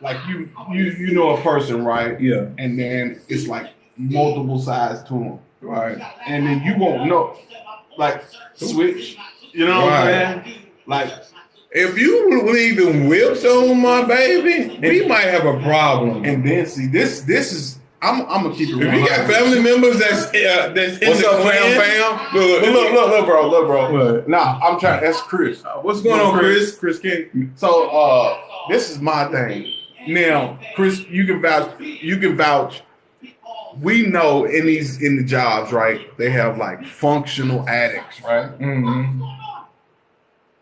like you know a person, right?
Yeah.
And then it's like multiple sides to them,
Right.
and then you won't know, like switch. You know what I'm saying? Like,
if you believe in whips on my baby, we might have a problem.
and then see this is. I'm gonna keep it.
If you got family members that's in
What's
the
up,
clan,
look, bro.
What?
Nah, I'm trying. That's Chris.
What's going on, Chris?
Chris King. So, this is my thing. Now, Chris, you can vouch. We know in the jobs, right? They have like functional addicts, right?
Mm-hmm.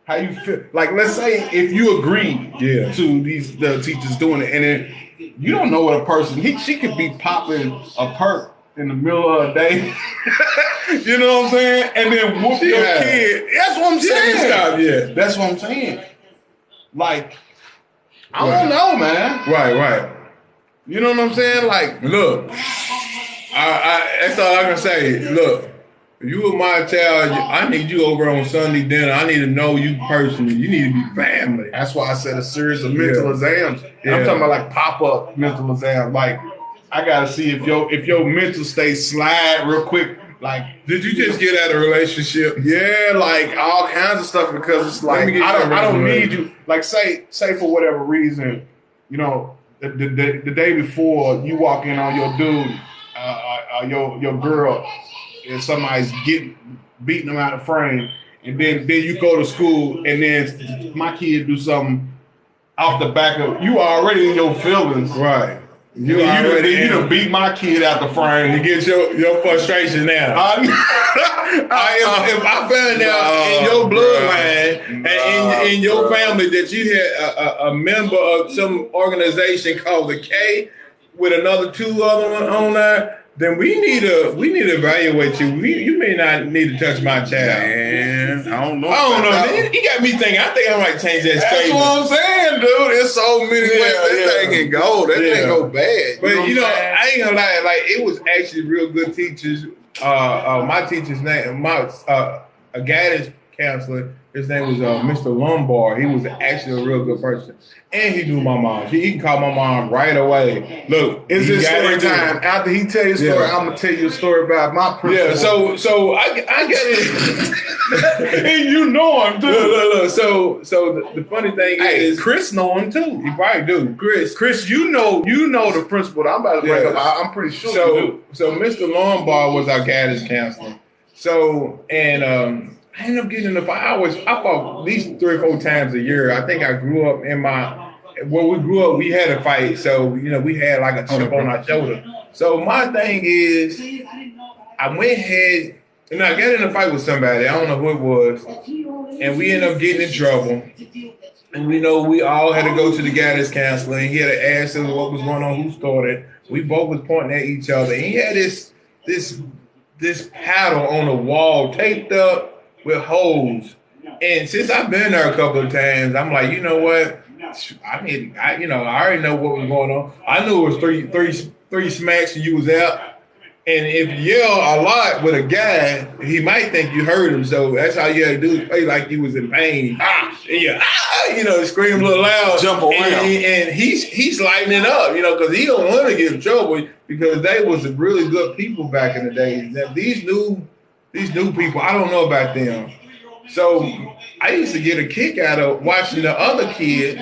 How you feel? Like, let's say if you agree
Yeah.
to the teachers doing it, and then you don't know what a person she could be popping a perk in the middle of the day. You know what I'm saying? And then whoop your kid. That's what I'm saying.
Stop, yeah.
That's what I'm saying. Like, I don't know, man.
Right.
You know what I'm saying? Like,
Look, that's all I can say. Look, if you were my child, I need you over on Sunday dinner. I need to know you personally. You need to be family.
that's why I said a series of mental exams.
Yeah.
I'm talking about like pop-up mental exams. Like, I gotta see if your mental state slide real quick. Like,
Did you just get out of a relationship?
yeah, like all kinds of stuff, because it's
Let
like
me get
I don't
some
need you. Like, say for whatever reason, you know, the day before you walk in on your dude, your girl, and somebody's beating them out of frame, and then you go to school, and then my kid do something off the back of you already in your feelings,
Right.
You done beat my kid out the frame.
You get your frustration now. If I found out in your bloodline and in your family that you had a member of some organization called the K with another two other one on there, then we need to evaluate you. You may not need to touch my child.
Man, I don't know.
He got me thinking. I think I might change that
That's
statement.
what I'm saying, dude. There's so many ways that thing can go. That thing go bad.
But
you know,
I ain't gonna lie. Like, it was actually real good teachers. My teacher's name, a guidance counselor. His name was Mr. Lombard. He was actually a real good person, and he knew my mom. He can call my mom right away. Look,
it's his story time. After he tell you a story, I'm gonna tell you a story about my principal.
Yeah. So I get it.
And you know him too.
Look. So the funny thing is,
Chris know him too.
he probably do.
Chris, you know the principal that I'm about to bring
Yeah.
up. I'm pretty sure you do.
So Mr. Lombard was our guidance counselor. So, and I ended up getting in the fight. I fought at least 3 or 4 times a year. I think I grew up when we grew up, we had a fight. So, we had like a chip on our shoulder. So my thing is, I went ahead and I got in a fight with somebody. I don't know who it was. And we ended up getting in trouble. And we all had to go to the guidance counselor, and he had to ask us what was going on, who started. We both was pointing at each other. And he had this paddle on the wall taped up with holes. And since I've been there a couple of times, I'm like, you know what? I already know what was going on. I knew it was three smacks and you was out. And if you yell a lot with a guy, he might think you hurt him. So that's all you had to do is play like you was in pain. Scream a little loud.
Jump around.
And he's lightening up, because he don't want to get in trouble because they was really good people back in the day. Now, these new people, I don't know about them. So I used to get a kick out of watching the other kid,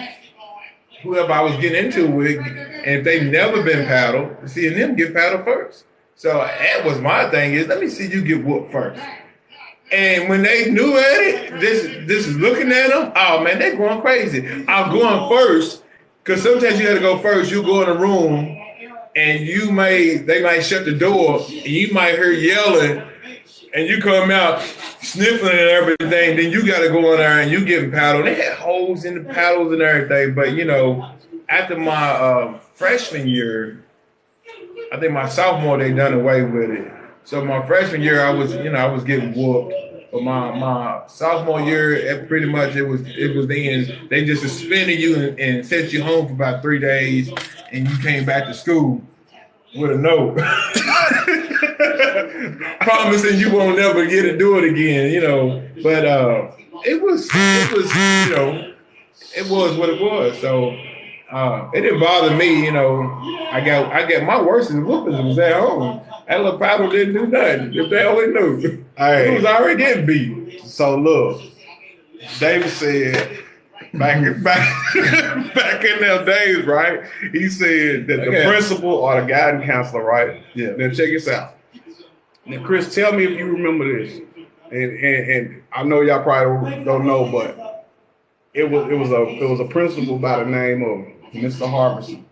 whoever I was getting into with, and if they've never been paddled, seeing them get paddled first. So that was my thing is, let me see you get whooped first. And when they knew at it, this is looking at them, oh man, they're going crazy. I'm going first, because sometimes you got to go first. You go in a room, and they might shut the door, and you might hear yelling, and you come out sniffling and everything, then you got to go in there and you getting paddled. They had holes in the paddles and everything, but after my freshman year, I think my sophomore they done away with it. So my freshman year I was getting whooped. But my sophomore year, pretty much it was the end. They just suspended you and sent you home for about 3 days, and you came back to school with a note. Promising you won't never get to do it again, But it was what it was. So it didn't bother me, I got my worst whoopings was at home. That little paddle didn't do nothing. If they only knew. It was already getting beat.
So look, David said back in them days, right? He said that the principal or the guidance counselor, right?
Yeah.
Now check this out. Now, Chris, tell me if you remember this. And I know y'all probably don't know, but it was a principal by the name of Mr. Harbison.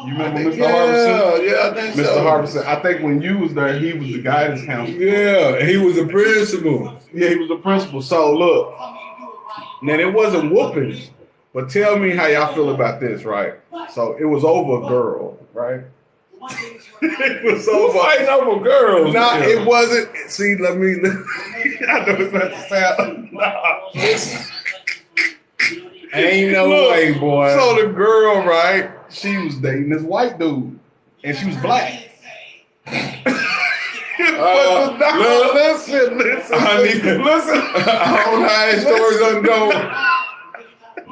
You remember Mr. Harbison?
Yeah, I think
Mr.
so.
Harbison. I think when you was there, he was the guidance counselor.
Yeah, he was a principal.
Yeah, he was the principal. So look, now it wasn't whoopings, but tell me how y'all feel about this, right? So it was over a girl, right? It was over
fighting over girls.
Nah, it wasn't. See, I know it's not to sound. Nah.
Ain't no way, boy.
So the girl, right? She was dating this white dude, and she was black. Listen.
I don't know how that story's gonna go.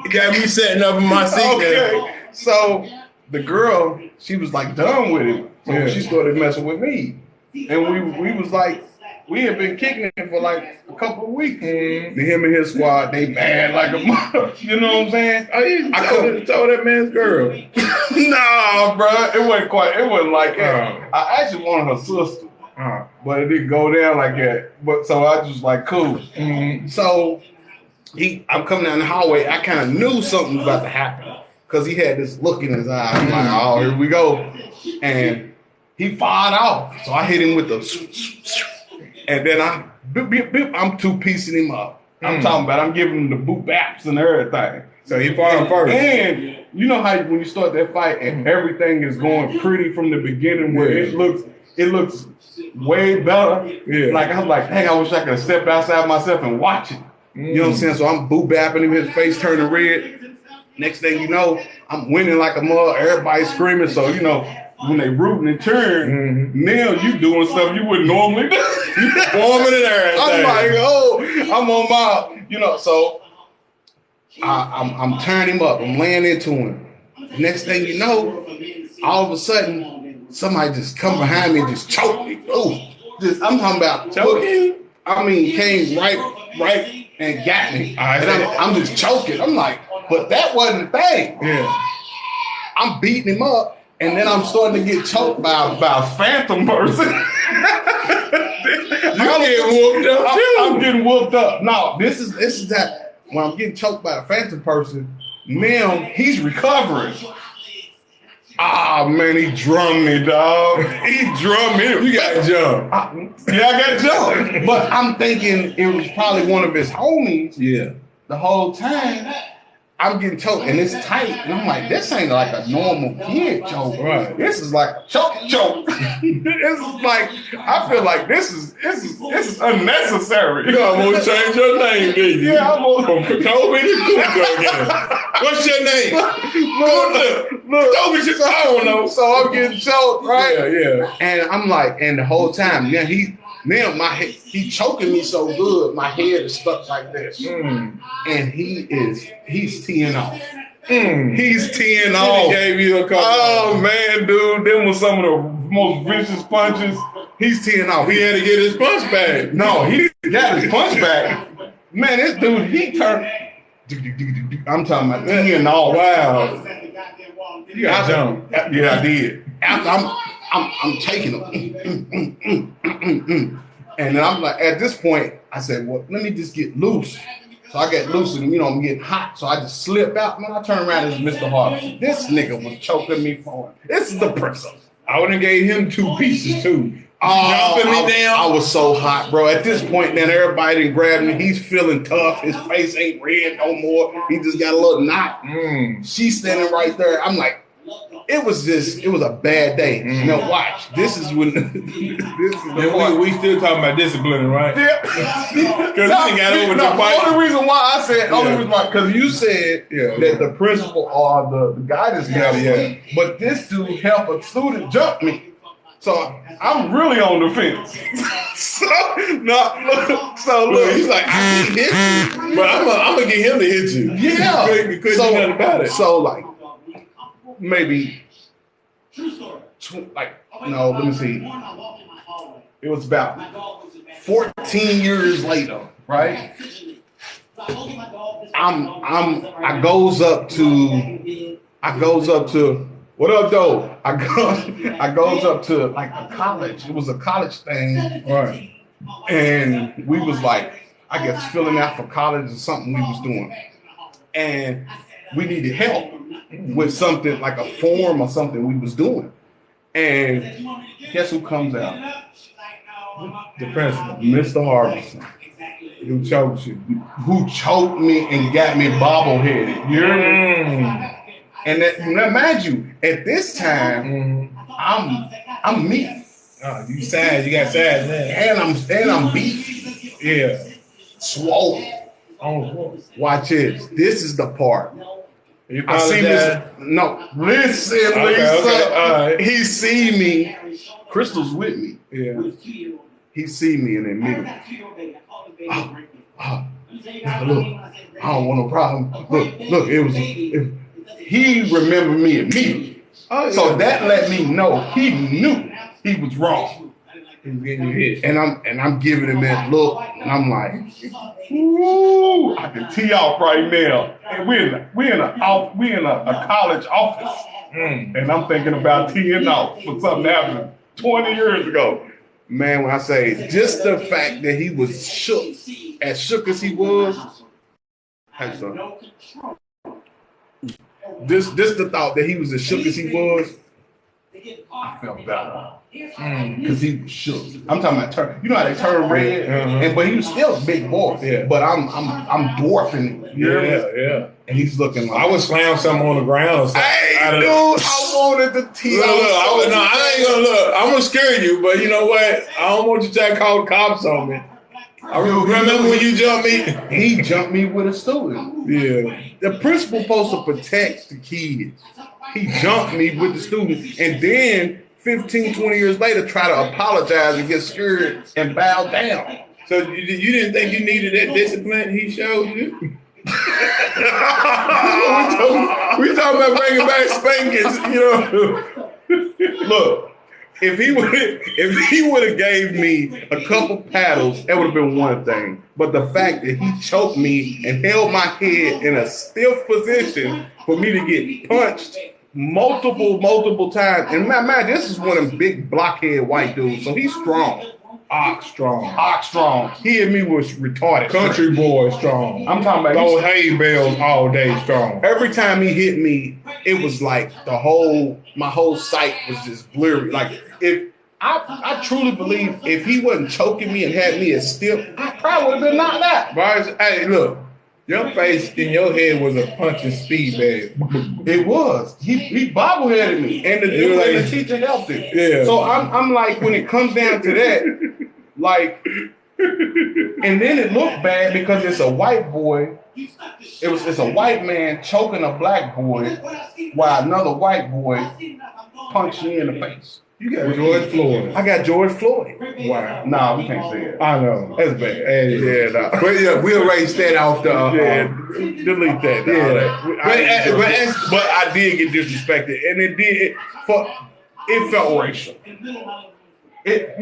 You got me setting up in my seat.
Okay. So the girl, she was like done with it. So she started messing with me. And we was like, we had been kicking it for like a couple of weeks. Mm-hmm. Him and his squad, they mad like a mother. You know what I'm saying?
I could have told that man's girl.
Nah, bro. It wasn't like that. I actually wanted her sister. But it didn't go down like that. But so I just like, cool. Mm-hmm. So I'm coming down the hallway. I kind of knew something was about to happen because he had this look in his eye. I'm like, oh, here we go. And he fired off. So I hit him with the, and then I'm two-piecing him up. I'm talking about, I'm giving him the boot baps and everything.
So he fired first.
And you know how when you start that fight and everything is going pretty from the beginning where it looks way better. Yeah. Like I was like, dang, I wish I could have stepped outside myself and watch it. You know what I'm saying? So I'm boot bapping him, his face turning red. Next thing you know, I'm winning like a mug. Everybody's screaming. So, when they rooting and cheering, now you doing stuff you wouldn't normally do. You performing and everything. I'm like, I'm on my, so I'm turning him up. I'm laying into him. Next thing you know, all of a sudden, somebody just come behind me and just choke me. I'm talking about choking. I mean, came right and got me. And I'm just choking. I'm like, but that wasn't the thing.
Yeah.
I'm beating him up, and then I'm starting to get choked by a phantom person.
getting whooped up too.
I'm getting whooped up. No, this is that when I'm getting choked by a phantom person, now he's recovering. Ah, man, he drummed me, dog. He drummed me.
You got jumped.
Yeah, I got jumped. But I'm thinking it was probably one of his homies.
Yeah.
The whole time. I'm getting choked and it's tight. And I'm like, this ain't like a normal kid choke.
Right.
This is like a choke. This is like, I feel like this is unnecessary.
You almost changed your name, didn't you?
Yeah, almost
from Kobe to Kuko again. What's your name?
Look,
Kobe just, I don't know.
So I'm getting choked, right?
Yeah.
And I'm like, and the whole time, now my head, he choking me so good, my head is stuck like this. And he's teeing off. He's teeing off.
He gave you a couple.
Oh man, dude, them was some of the most vicious punches. He's teeing off.
He had to get his punch back.
No, he got his punch back. Man, this dude, he turned. I'm talking about teeing off.
Wow. You got jumped.
Yeah, I did. After I'm taking him. And then I'm like, at this point, I said, well, let me just get loose. So I get loose and, I'm getting hot. So I just slip out. Man, I turn around and it's Mr. Harvey. This nigga was choking me for him. This is the principle.
I would have gave him 2 pieces too.
Jumping me down. I was so hot, bro. At this point, then everybody done grabbed me. He's feeling tough. His face ain't red no more. He just got a little knot. She's standing right there. I'm like, it was a bad day. Now watch. This is when we
still talking about discipline, right?
Yeah.
Because you got over the fight.
The only reason why I said, because you said that the principal or the guidance counselor, but this dude helped a student jump me. So I'm really on the fence. Look, he's like, I can hit you,
but I'm gonna get him to hit you.
Yeah,
because you know about it.
So like, maybe, let me see. It was about 14 years later, right? I goes up to. What up, though? I goes up to like a college. It was a college thing,
right?
And we was like, I guess filling out for college or something we was doing, and we needed help with something like a form or something we was doing. And guess who comes out?
The principal,
Mr. Harbison.
Who choked you?
Who choked me and got me bobbleheaded? You hear me? And now, mind you, at this time, I'm meat.
Oh, you sad? You got sad, man.
And I'm beat.
Yeah,
swole.
Oh,
watch this. This is the part.
I see this.
No, listen, Lisa.
Okay. All right.
He see me. Crystal's with me.
Yeah.
He see me and immediately. Look, I don't want no problem. Look, he remembered me immediately. So that let me know he knew he was wrong.
He was getting you hit.
And I'm giving him that look, and I'm like, ooh, I can tee off right now. And we're in a college office. And I'm thinking about teeing off for something happened 20 years ago. Man, when I say just the fact that he was shook as he was, this the thought that he was as shook as he was, I felt better. Because he was shook. I'm talking about turn. You know how they turn red, but he was still a big boy.
Yeah.
But I'm dwarfing him.
Yeah.
And he's looking like
I would slam something on the ground. Or something.
Hey, dude, I wanted to tee off.
I ain't gonna look. I'm gonna scare you, but you know what? I don't want you to try to call the cops on me. I remember when you jumped me?
He jumped me with a student.
Yeah.
The principal supposed to protect the kids. He jumped me with the student, and then 15, 20 years later, try to apologize and get scared and bow down.
So you didn't think you needed that discipline he showed you? we talking about bringing back spankings,
Look, if he would have gave me a couple paddles, that would have been one thing. But the fact that he choked me and held my head in a stiff position for me to get punched multiple times. And man, this is one of them big blockhead white dudes, so he's strong.
Ox strong.
Ox strong. He hit me with retarded.
Country boy strong.
I'm talking about
those hay bales all day strong.
Every time he hit me, it was like my whole sight was just blurry. Like if I truly believe if he wasn't choking me and had me as stiff, I probably would have been knocked out.
Bryce, hey, look, your face in your head was a punching speed bag.
It was. He bobbleheaded me, and the teacher helped it. Yeah. So I'm like, when it comes down to that, like, and then it looked bad because it's a white boy. It's a white man choking a black boy while another white boy punched me in the face.
You got George Floyd.
I got George Floyd.
Wow.
Nah, we can't say it.
I know.
That's bad.
Yeah, nah. But yeah, we'll erase that off the.
Delete that. Yeah. But I did get disrespected, and it felt racial. It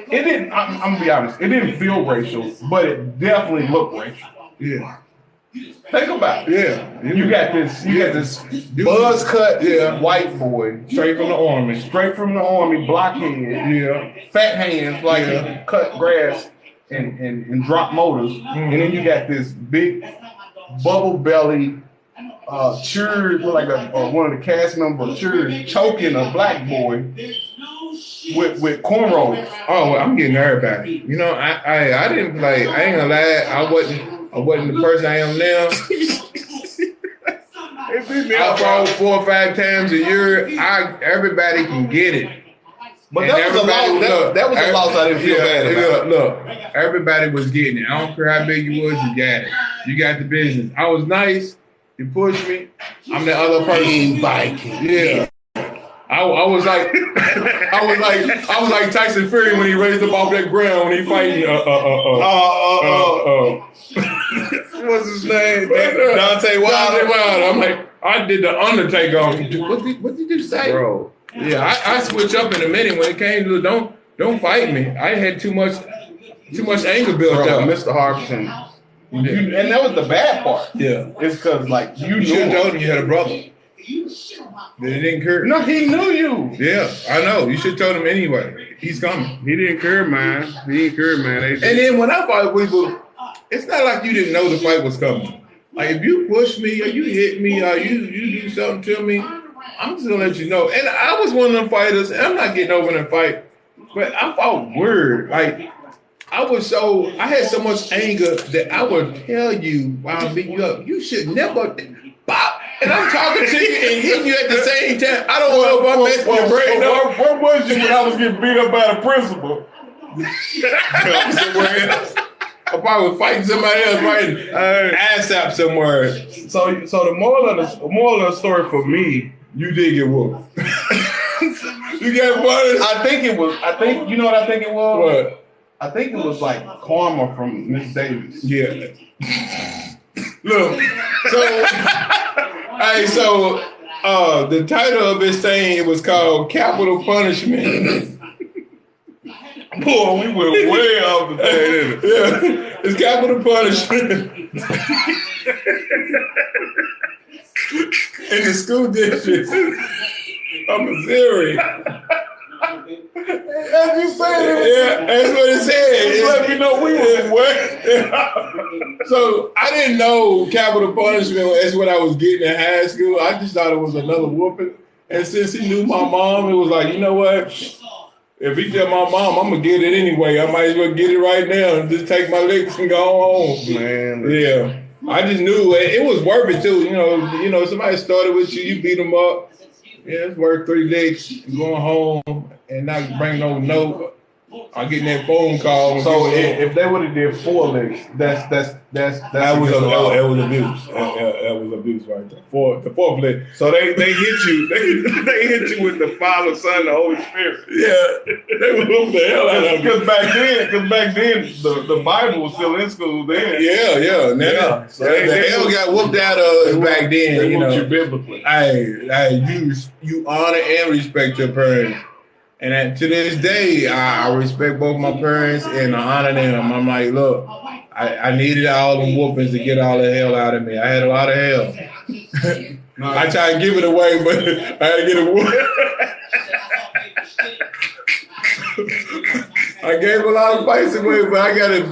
didn't. I'm gonna be honest. It didn't feel racial, but it definitely looked racial.
Yeah.
Think about it.
Yeah.
You got this buzz cut white boy
straight from the army,
blockhead, fat hands like cut grass and drop motors, and then you got this big bubble belly cheer like one of the cast members cheer choking a black boy with cornrows.
Oh, I'm getting everybody. You know, I didn't play. I ain't gonna lie. I wasn't the person I am now. I fall 4 or 5 times a year. Everybody can get it.
But that was a loss. That was a loss I didn't feel bad about.
Look, everybody was getting it. I don't care how big you was, you got it. You got the business. I was nice. You pushed me. I'm the other person.
Biking.
Yeah. I was like Tyson Fury when he raised up off that ground when he fighting
what's his name? Dante Wilder.
I'm like, I did the Undertaker on him. What did you say?
Bro.
Yeah, I switch up in a minute when it came to don't fight me. I had too much anger built up.
Mr. Harbison. And that was the bad part.
Yeah.
It's because like
you should have told him you had a brother. Then it didn't care.
No, he knew you.
Yeah, I know. You should have told him anyway. He's coming.
He didn't care, man.
And then when I fight people, it's not like you didn't know the fight was coming. Like if you push me or you hit me or you do something to me, I'm just gonna let you know. And I was one of them fighters, and I'm not getting over in a fight, but I fought weird. Like I had so much anger that I would tell you while I'm beating you up, you should never bop. And I'm talking to you and hitting you at the same time. I don't know if I'm messing your brain up.
Where was you when I was getting beat up by the principal?
Somewhere else. I probably was fighting somebody else, fighting ass up somewhere.
So the moral of the story for me,
you did get whooped. You got punished?
I think you know what I think it was?
What?
I think it was like karma from Miss Davis.
Yeah. Look, so the title of this thing was called Capital Punishment.
Boy, we went way off the thing.
Yeah, it's Capital Punishment in the school district of Missouri.
As you said,
yeah, that's what it said.
Let me know we were way.
So I didn't know capital punishment is what I was getting in high school. I just thought it was another whooping. And since he knew my mom, it was like, you know what? If he tell my mom, I'm gonna get it anyway. I might as well get it right now and just take my licks and go home.
Man,
yeah. I just knew it was worth it too. You know, somebody started with you, you beat them up. Yeah, it's worth 3 licks, going home and not bring no note. I'm getting that phone call.
So if they would have did 4 licks, that was abuse.
That was abuse right there. The fourth lick.
So they hit you. They hit you with the Father, Son, the Holy Spirit.
Yeah, they whooped the hell out of me.
Because back then, the Bible was still in school then.
Yeah. Now,
so the
hell got whooped out of us back then.
They
you
whooped
know,
you biblically.
You honor and respect your parents. And to this day, I respect both my parents and I honor them. I'm like, look, I needed all them whoopings to get all the hell out of me. I had a lot of hell. I tried to give it away, but I had to get a whoop. I gave a lot of fights away, but I got it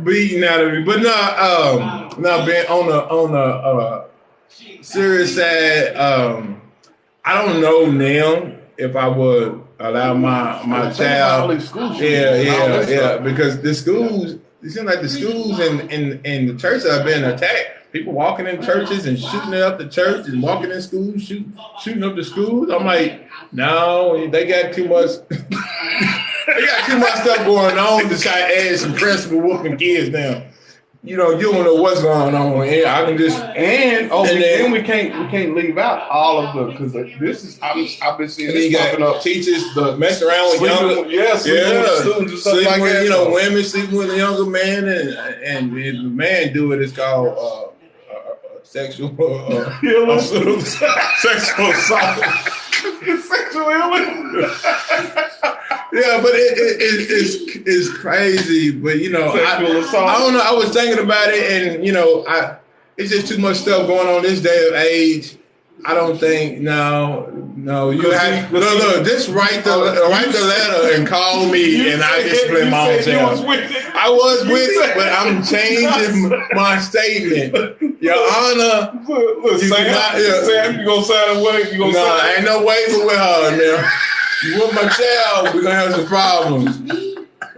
beaten out of me. But no, being on the serious side, I don't know now if I would allow my child. Yeah, because the schools, it seems like the schools and the churches have been attacked. People walking in churches and shooting up the church and walking in schools, shooting up the schools. I'm like, no, they got too much. They got too much stuff going on to try to add some principal whooping kids now. You don't know what's going on. And I can just
then we can't leave out all of the, because this is I've been seeing this popping up.
Teachers mess around with younger
students and stuff like that.
You know, women sleeping with a younger man, and the man do it. It's called sexual sexual assault.
Sexual healing.
Yeah, but it's crazy. But you know, I don't know. I was thinking about it, and you know, it's just too much stuff going on this day of age. I don't think no. Just write the letter and call me, and I discipline my own child. I was with it, but I'm changing my statement. Your Honor,
Sam, you gonna sign away?
Ain't no waiver with her now. You with my child, we're gonna have some problems.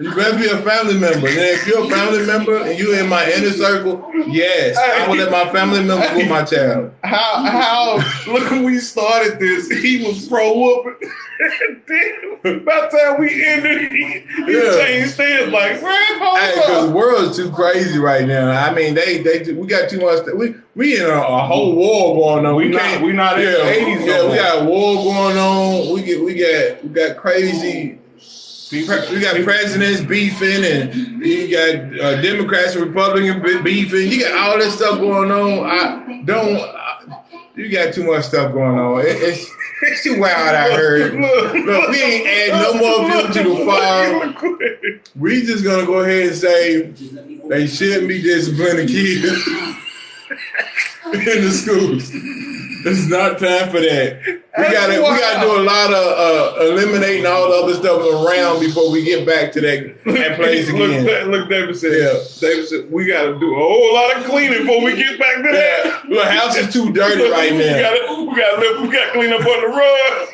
You better be a family member. Then if you're a family member and you're in my inner circle, yes, I will let my family member with my child.
How look when we started this, he was pro whooping. By the time we ended, he changed things like,
because the world's too crazy right now. I mean, we got too much. We in a whole war going on.
We not in the 80s.
Yeah, we got a war going on. We got crazy. We got presidents beefing, and you got Democrats and Republicans beefing. You got all this stuff going on. You got too much stuff going on. It's too wild out here. Look, we ain't adding no more fuel to the fire. We just gonna go ahead and say they shouldn't be disciplining kids in the schools. It's not time for that. We gotta do a lot of eliminating all the other stuff around before we get back to that place again.
Look, David said. Yeah. David said we gotta do a whole lot of cleaning before we get back to that.
The house is too dirty right now.
We gotta clean up on the rug.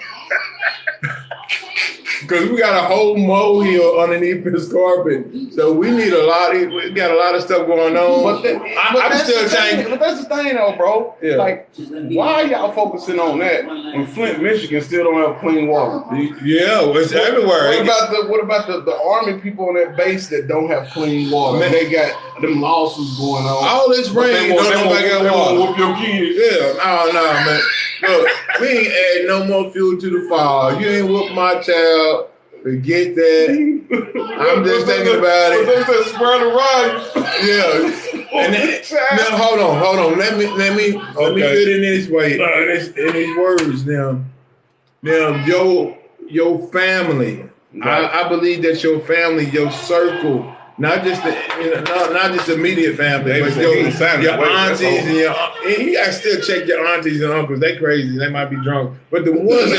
Because we got a whole molehill underneath this carpet, so we need we got a lot of stuff going on.
But that's the thing, though, bro. Yeah. Like, why are y'all focusing on that when Flint, Michigan, still don't have clean water?
Yeah, it's everywhere.
What about the Army people on that base that don't have clean water? Man, they got them lawsuits going on.
All this rain,
they won't whoop your kids.
Yeah, no, man. Look, we ain't add no more fuel to the fire. You ain't whoop my child. Forget that. I'm just thinking about it.
They said spread the rod.
Yeah. And now hold on. Let me put it in this way. In these words now. Now your family. I believe that your family, your circle, not just not just immediate family, but your aunties and you gotta still check your aunties and uncles. They crazy, they might be drunk. But the ones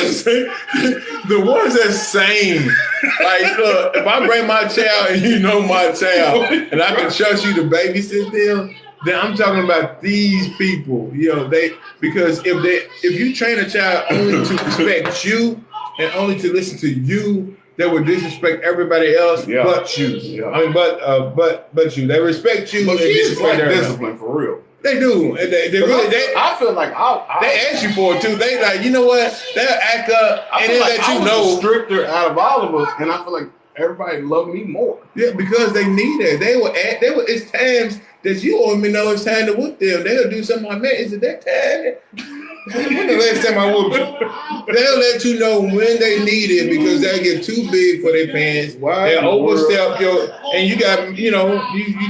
that's sane, like look, if I bring my child and you know my child and I can trust you to babysit them, then I'm talking about these people. Because if you train a child only to respect you and only to listen to you, they would disrespect everybody else but you. Yeah. I mean, but you. They respect you.
But kids like discipline for real.
They do. They really.
I feel like
they ask you for it too. They like, you know what? They'll act up and then let you know.
Stricter out of all of us, and I feel like everybody love me more.
Yeah, because they need it. They will. It's times that you want me know it's time to whoop them. They'll do something like, man, is it that time? When the last time I whooped you? They'll let you know when they need it because they get too big for their pants. They overstep and you got, you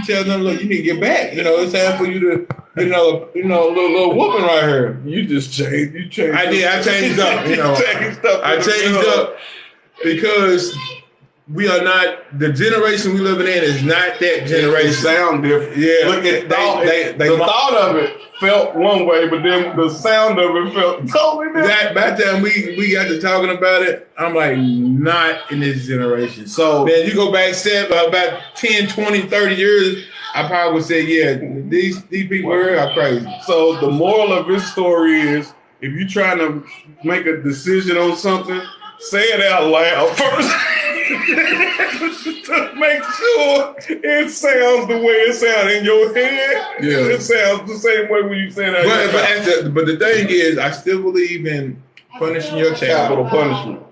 tell them, look, you need to get back. It's time for you to, a little whooping right here.
You just changed. You changed.
I did. I changed up. I changed up because we are not, the generation we living in is not that generation.
It sound different.
Yeah.
Look at the thought of it felt one way, but then the sound of it felt totally different.
By the time we got to talking about it, I'm like, not in this generation.
So
then you go back about 10, 20, 30 years, I probably would say, yeah, these people are crazy.
So the moral of this story is, if you're trying to make a decision on something, say it out loud first. To make sure it sounds the way it sounds in your head.
Yeah.
It sounds the same way when you say that.
But the thing is, I still believe in punishing your child.
Capital punishment.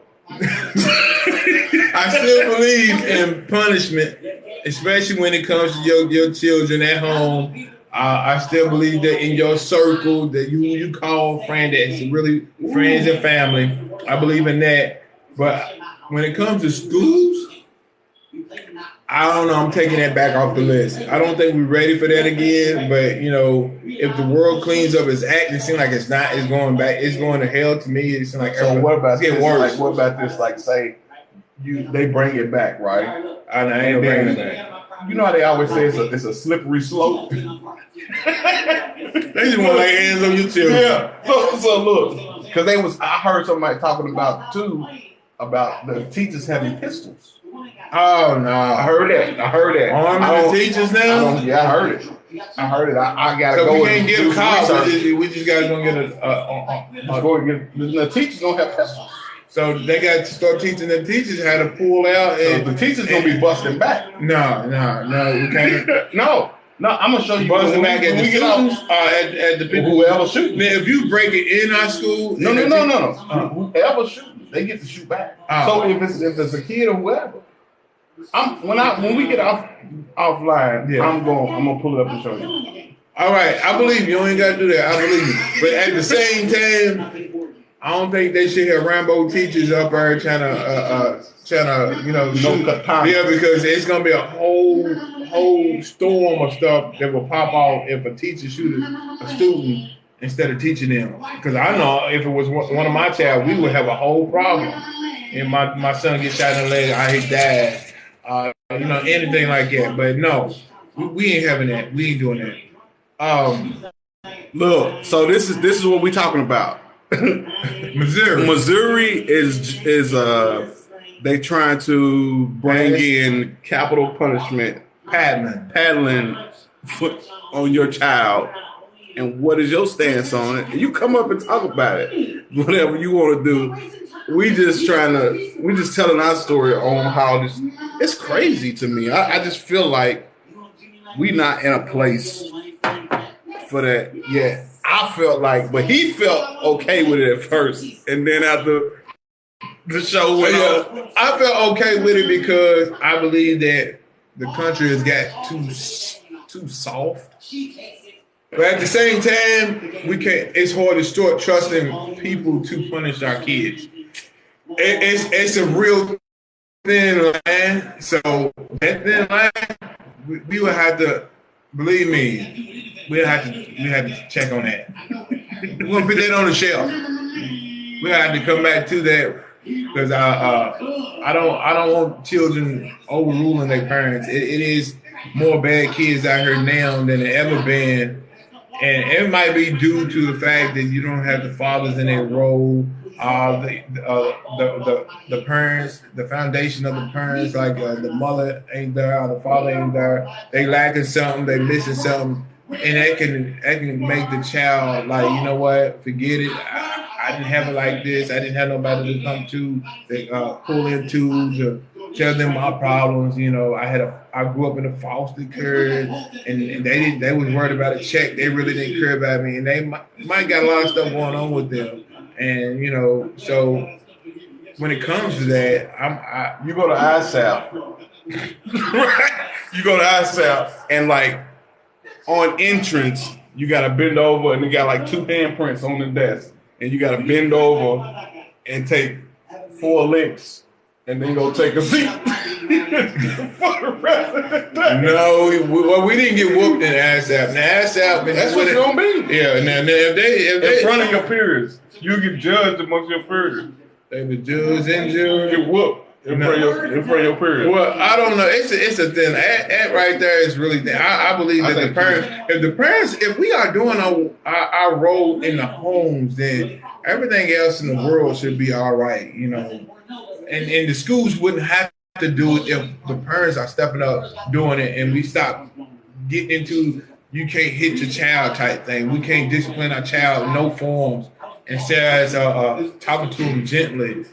I still believe in punishment, especially when it comes to your children at home. I still believe that in your circle that you call friend, that's really friends and family. I believe in that. But when it comes to schools, I don't know. I'm taking that back off the list. I don't think we're ready for that again. But if the world cleans up its act, it seems like it's not. It's going back. It's going to hell to me. It seems like
so. What about
it's getting worse?
Like, what about this? Like, say they bring it back, right?
I ain't bringing it back.
You know how they always say it's a slippery slope.
They just want to lay hands on your children.
Yeah. So look, because I heard somebody talking about the teachers having pistols.
Oh no!
I heard that.
Arming the teachers now?
Yeah, I heard it. I gotta
so
go.
We can't get caught. We just gotta go get
the teachers don't have pistols.
So they got to start teaching the teachers how to pull out. And
so the teachers gonna be busting back.
No, we can't.
No, I'm gonna show you
busting back at the students, at the people
whoever shooting.
Now, if you break it in our school,
no. Whoever shooting, they get to shoot back. So if it's a kid or whoever. When we get offline, yeah. I'm gonna pull it up and show you.
All right, I believe you. Ain't gotta do that. I believe you. But at the same time, I don't think they should have Rambo teachers up there trying to shoot. Yeah, because it's gonna be a whole storm of stuff that will pop off if a teacher shoots a student instead of teaching them. Because I know if it was one of my child, we would have a whole problem. And my son gets shot in the leg, he died. Anything like that. But no, we ain't having that. We ain't doing that.
Look, so this is what we're talking about. Missouri is they trying to bring in capital punishment, paddling foot on your child. And what is your stance on it? You come up and talk about it. Whatever you want to do. We just telling our story on how this. It's crazy to me. I just feel like we not in a place for that yet. I felt like, but he felt okay with it at first, and then after the show went on,
I felt okay with it because I believe that the country has got too soft. But at the same time, we can't. It's hard to start trusting people to punish our kids. It's a real thin line. So that thin line, we would have to, believe me, we have to check on that. We're gonna put that on the shelf. We have to come back to that because I don't want children overruling their parents. It is more bad kids out here now than there ever been. And it might be due to the fact that you don't have the fathers in their role, the parents, the foundation of the parents, like the mother ain't there, or the father ain't there. They lacking something, they missing something, and that can make the child like, you know what, forget it. I didn't have it like this. I didn't have nobody to come to, pull into, to tell them my problems. I grew up in a foster care, and they was worried about a check. They really didn't care about me, and they might got a lot of stuff going on with them. And so when it comes to that,
you go to ISAP, right? You go to ISAP, and like on entrance, you got to bend over, and you got like 2 handprints on the desk, and you got to bend over and take 4 licks, and then go take a seat. For the rest of the day.
No, we didn't get whooped in ASAP. Now ASAP,
that's what it's gonna be.
Yeah. Now if they
in front of your peers, you get judged amongst your peers.
They were judged and jury.
Get whooped. In front of your period.
Well, I don't know. It's a thing. That right there is really thin. I believe that the parents, if we are doing our role in the homes, then everything else in the world should be all right, you know. And the schools wouldn't have to do it if the parents are stepping up doing it, and we stop getting into you can't hit your child type thing. We can't discipline our child in no forms. Instead of talking to him gently.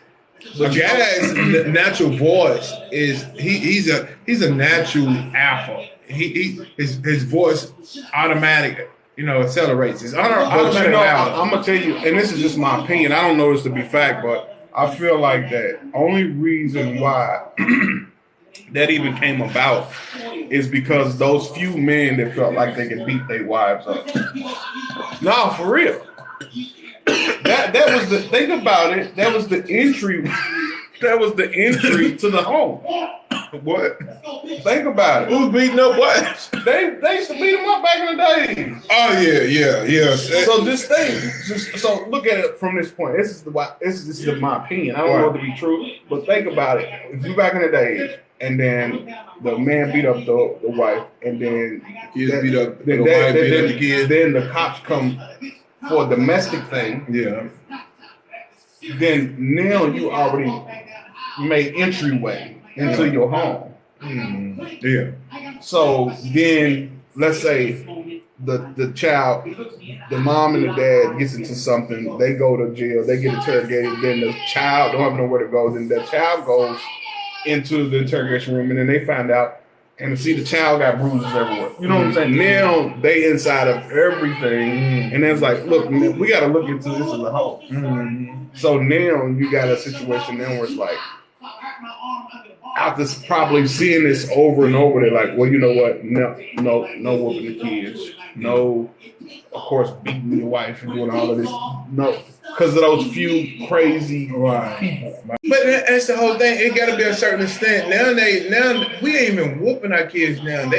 A guy's natural voice is he's a natural alpha. His voice automatic, you know, accelerates. It's automatic.
You know, I'm gonna tell you, and this is just my opinion. I don't know this to be fact, but I feel like that only reason why that even came about is because those few men that felt like they could beat their wives up. No, for real. That was the think about it. That was the entry. That was the entry to the home. What? Think about it.
Who's beating up what?
They used to beat them up back in the day.
Oh yeah.
So this thing, so look at it from this point. This is my opinion. I don't know it to be true, but think about it. If you back in the days, and then the man beat up the wife, and then
kids beat up the wife, beat up the kids.
Then the cops come for a domestic thing.
Yeah.
Then now you already made entryway into your home.
Yeah.
So then let's say the child, the mom and the dad gets into something, they go to jail, they get interrogated, then the child don't have nowhere to go, then the child goes into the interrogation room and then they find out and see the child got bruises everywhere. You know what I'm saying? Now they inside of everything, and it's like, look, we got to look into this as a whole. So now you got a situation now where it's like, after probably seeing this over and over, they're like, well, you know what? No whooping the kids. No, of course, beating your wife and doing all of this. No, because of those few crazy people.
But that's the whole thing. It got to be a certain extent. Now we ain't even whooping our kids now.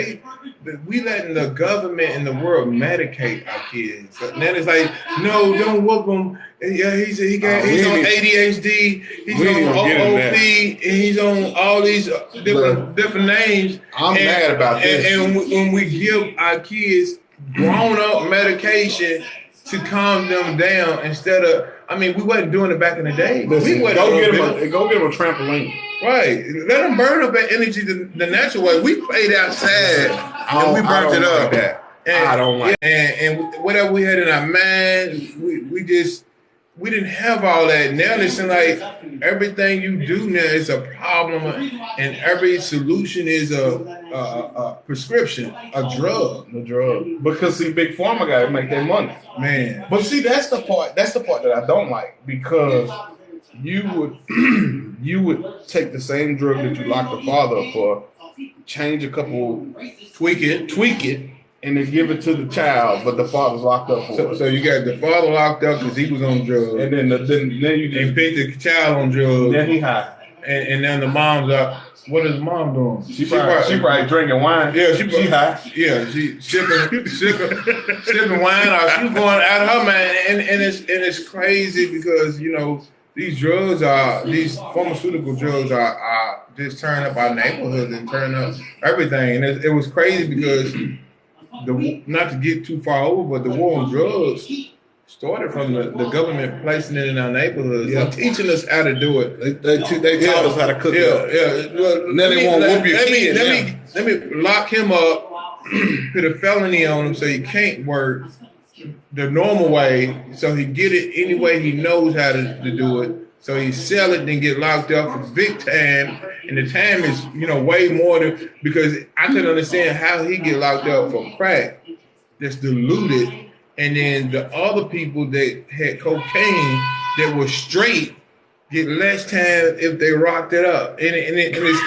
We letting the government and the world medicate our kids. So now it's like, no, don't whoop them. Yeah, he's on ADHD. He's on OOP. He's on all these different names.
I'm mad about this.
And when we give our kids grown-up medication to calm them down instead of, I mean, we wasn't doing it back in the day.
Listen, go get them a trampoline.
Right. Let them burn up that energy the natural way. We played outside and we burnt it up.
Like that. I don't like
and whatever we had in our mind, we didn't have all that. Now it's like everything you do now is a problem, and every solution is a prescription, a drug.
Because see, Big Pharma got to make their money,
man.
But see, that's the part that I don't like, because you would take the same drug that you locked the father up for, change a couple, tweak it. And then give it to the child, but the father's locked up for it.
So you got the father locked up because he was on drugs,
and then you just
picked the child on drugs.
Then he high,
and then the mom's up. What is mom doing?
She probably drinking wine.
Yeah, she high. Yeah, she sipping wine, or she's going out of her mind, and it's crazy because you know these pharmaceutical drugs are just turning up our neighborhoods and turning up everything, and it was crazy because. Not to get too far over, but the war on drugs started from the government placing it in our neighborhoods and teaching us how to do it.
They taught us how to cook it.
Well,
now they won't whoop your kid.
Let me lock him up, put a felony on him so he can't work the normal way, so he get it any way he knows how to do it. So he sell it, then get locked up for big time, and the time is, way more than, because I couldn't understand how he get locked up for crack that's diluted, and then the other people that had cocaine that was straight get less time if they rocked it up, and it's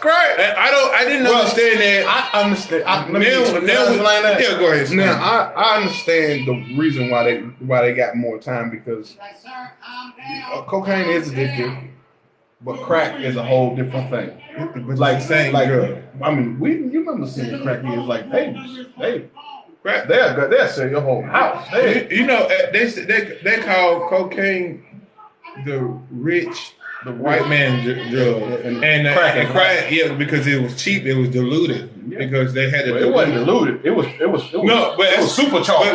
great. I didn't understand that.
I understand.
Yeah, go ahead.
Now I understand the reason why they got more time, because cocaine is addictive, but crack is a whole different thing.
Like drug.
I mean, you remember seeing crackheads like they'll sell your whole house.
They call cocaine the rich
The
white man drug. And crack, yeah, because it was cheap, it was diluted. Yeah. Because they had to.
It wasn't diluted. It was no, but it was supercharged.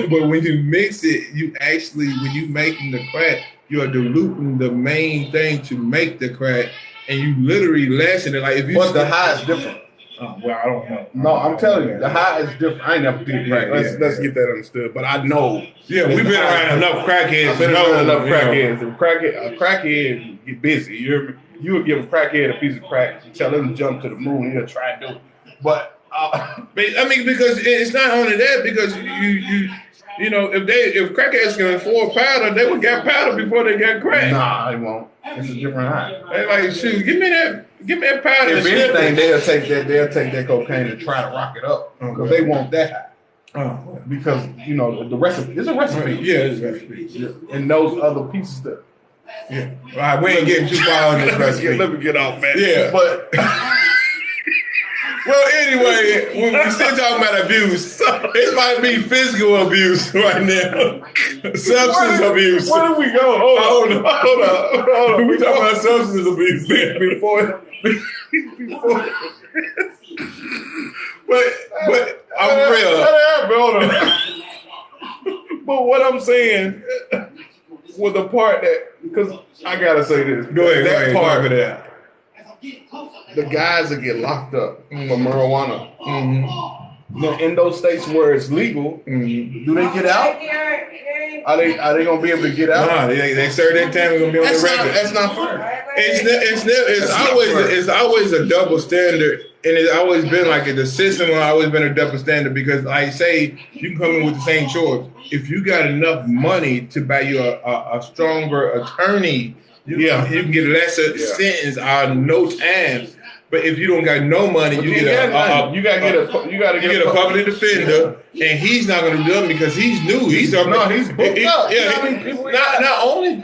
But when you mix it, you actually when you making the crack, you're diluting the main thing to make the crack, and you literally lessen it. Like if you.
But the high is different.
Well, I don't know.
No, I'm telling you, the high is different. I ain't never did crack. Let's get that understood. But I know.
Yeah, we've been around enough crackheads.
I've been around enough crackheads. A crackhead get busy. You would give a crackhead a piece of crack, tell him to jump to the moon, he'll try to do it. But
I mean, because it's not only that, because you know, if crackheads can afford powder, they would get powder before they got crack.
Nah, they won't. It's a different high.
They like, shoot, give me that powder.
If anything, they'll take that cocaine and try to rock it up because they want that high. Because you know the recipe. It's a recipe.
Yeah, it's a recipe.
Yeah. And those other pieces that.
Yeah. All right, we ain't getting too far on this recipe.
Let me get off, man.
Yeah,
but.
Well, anyway, when we still talking about abuse, it might be physical abuse right now. Substance abuse.
Where did we go? Hold on.
We talking about substance abuse before. But I'm real.
Hold on. But what I'm saying, with the part that, because I gotta say this.
Go ahead. That part of that.
The guys that get locked up for marijuana. Now, in those states where it's legal, do they get out? Are they gonna be able to get out?
Nah, they serve their time. They're gonna be on the record.
That's not fair.
It's always a double standard, and it's always been like it. The system has always been a double standard because, like, say you can come in with the same choice. If you got enough money to buy you a stronger attorney, you can get a lesser sentence out of no time. But if you don't got no money, you get a public defender, and he's not going to do it because he's new. He's booked up. Yeah, not only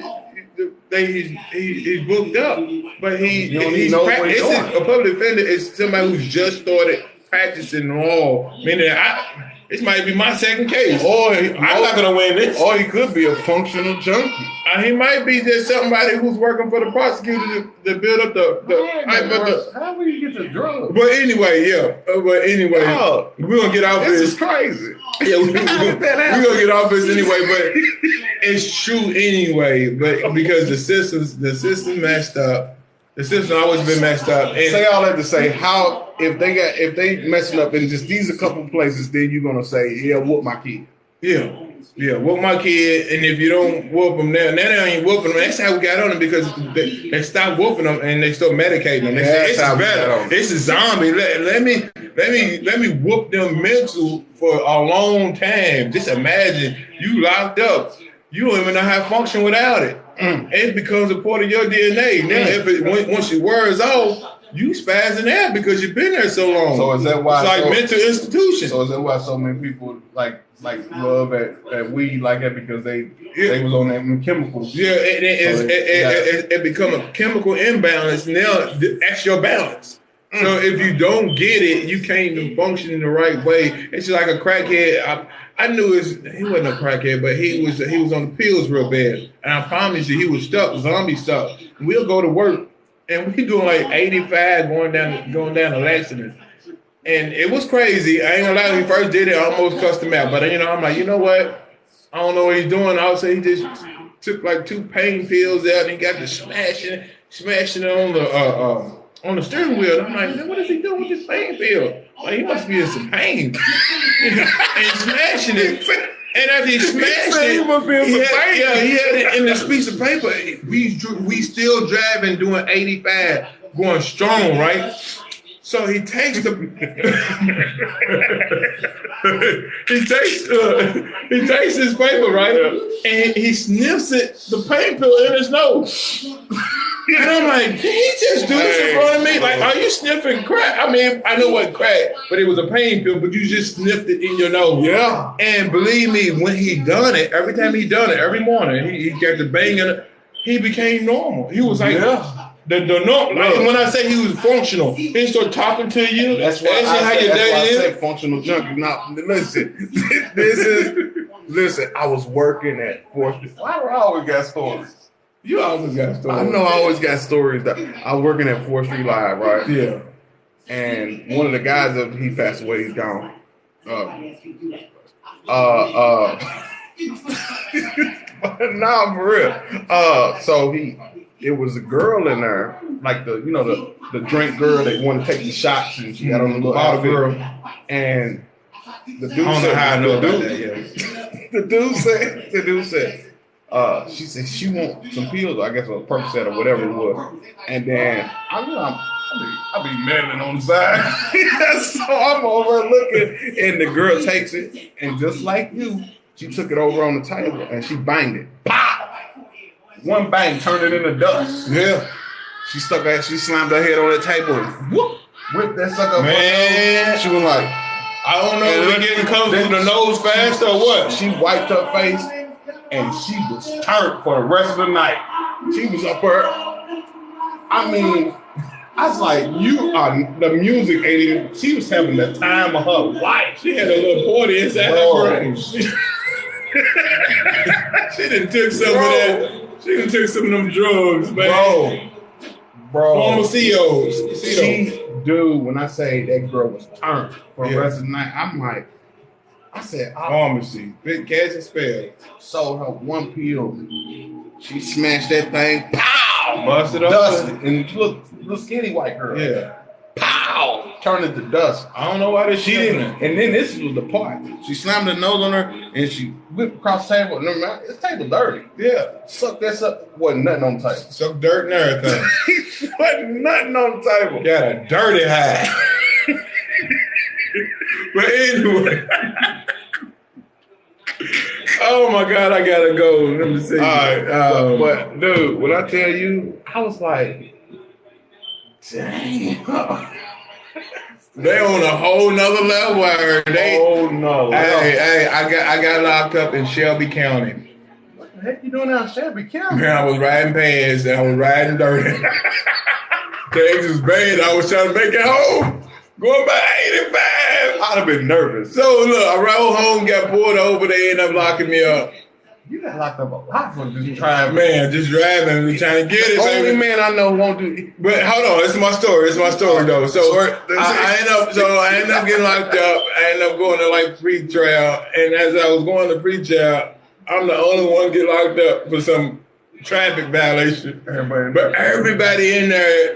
he's booked up, but he's practicing. A public defender is somebody who's just started practicing law. Meaning, this might be my second case, or I'm not going to win this.
Or he could be a functional junkie.
He might be just somebody who's working for the prosecutor to build up
how will you get the drugs?
But anyway, we're gonna get off this.
This is crazy.
Yeah, we're gonna get off this anyway. But it's true anyway. But because the system messed up. The system always been messed up. And
say all that to say, how if they messing up in just these a couple places, then you're gonna say, yeah, whoop my kid.
Yeah, whoop my kid, and if you don't whoop them now they ain't whooping them. That's how we got on them because they stopped whooping them and they start medicating them. They say, this is better. This is zombie. Let me whoop them mental for a long time. Just imagine you locked up. You don't even know how to function without it. It becomes a part of your DNA. Now, once it wears off, you spazzing out because you've been there so long.
So is that why
it's like mental institution?
So is that why so many people like love at weed like that because they was on them chemicals?
Yeah, it become a chemical imbalance. Now that's your balance. So if you don't get it, you can't even function in the right way. It's just like a crackhead. I knew he wasn't a crackhead, but he was on the pills real bad. And I promise you, he was stuck, zombie stuck. And we'll go to work, and we doing like 85 going down to Lexington. And it was crazy. I ain't gonna lie, when he first did it, I almost cussed him out. But I'm like, you know what? I don't know what he's doing. I would say he just took like 2 pain pills out and he got to smashing it on the steering wheel. I'm like, man, what is he doing with this pain pill? Like, he must be in some pain. And smashing it. And after he smashed it, he had it in this piece of paper. We still driving doing 85, going strong, right? So he takes the he takes his paper, right, and he sniffs it, the pain pill in his nose. And I'm like, did he just do this in front of me? Like, are you sniffing crack? I mean, I know what crack, but it was a pain pill, but you just sniffed it in your nose.
Yeah.
And believe me, when he done it, every time he done it, every morning, he got the banging, he became normal. He was like, when I say he was functional, he started talking to you.
That's why I say functional junkie. Now, listen, listen, I was working at Force. Why do I always got stories?
You always got stories.
I know I always got stories. That I was working at 4th Street Live, right?
Yeah.
And one of the guys he passed away. He's gone. Nah, for real. So it was a girl in there, like the drink girl that wanted to take the shots, and she got on a little
bottle
outfit.
girl.
And the dude
I don't know how I know about that. Yeah.
the dude said, she said she wants some pills, I guess a Percocet or whatever it was. And then I be meddling on the side. So I'm over looking, and the girl takes it, and just like you, she took it over on the table and she banged it. Pow! One bang turned it into dust.
Yeah.
She slammed her head on the table and whoop, whipped that sucker up.
Man,
she was like,
I don't know if we getting close to the nose fast or what.
She wiped her face and she was turned for the rest of the night. She was up her. I mean, I was like, the music ain't even. She was having the time of her life.
She had a little party inside her brain. She done took some of that. She done took some of them drugs, man.
Bro.
Former COs.
Dude, when I say that girl was turned for the rest of the night, I'm like, I said,
pharmacy, big cash and spell.
Sold her one pill. She smashed that thing. Pow!
Busted up.
Dusted. And look, skinny white girl.
Yeah.
Pow! Turned it to dust.
I don't know why
She didn't. And then this was the part. She slammed her nose on her and she whipped across the table. This table dirty.
Yeah.
Suck that up. Wasn't nothing on the table.
Suck dirt and everything.
Wasn't nothing on the table.
Got a dirty high. But anyway. Oh my God, I gotta go. Let me see.
All right. But dude, when I tell you, I was like, damn.
They on a whole nother level. Hey, I got locked up in Shelby County.
What the heck you doing out in Shelby County?
Man, I was riding pants and I was riding dirty. Things was bad. I was trying to make it home. Going by 85.
I'd have been nervous.
So look, I rode home, got pulled over. They ended up locking me up.
You got locked up a lot for just driving.
Man, just driving, trying to get it.
Only man I know won't do it.
But hold on, it's my story. It's my story though. So I ended up getting locked up. I ended up going to like pre-trial, and as I was going to pre-trial, I'm the only one get locked up for some traffic violation. But everybody in there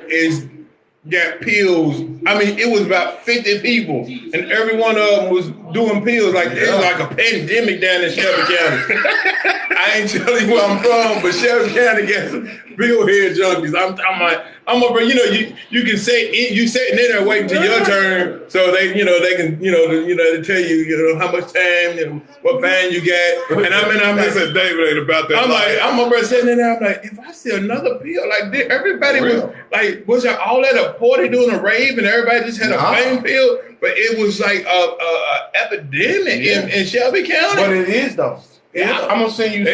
got pills. I mean, it was about 50 people, and every one of them was doing pills. Like it was like a pandemic down in Shelby County. I ain't telling you where I'm from, but Shelby County got some pill head junkies. I'm like, you can say you sitting in there waiting till your turn, so they can they tell you how much time, what fine you got. And I'm
David ain't about that.
I'm over sitting in there. I'm like, if I see another pill like this, everybody was like, was y'all all at a party doing a rave and everybody just had a pain pill? But it was like a epidemic in Shelby County.
But it is though.
Yeah,
I'm gonna send you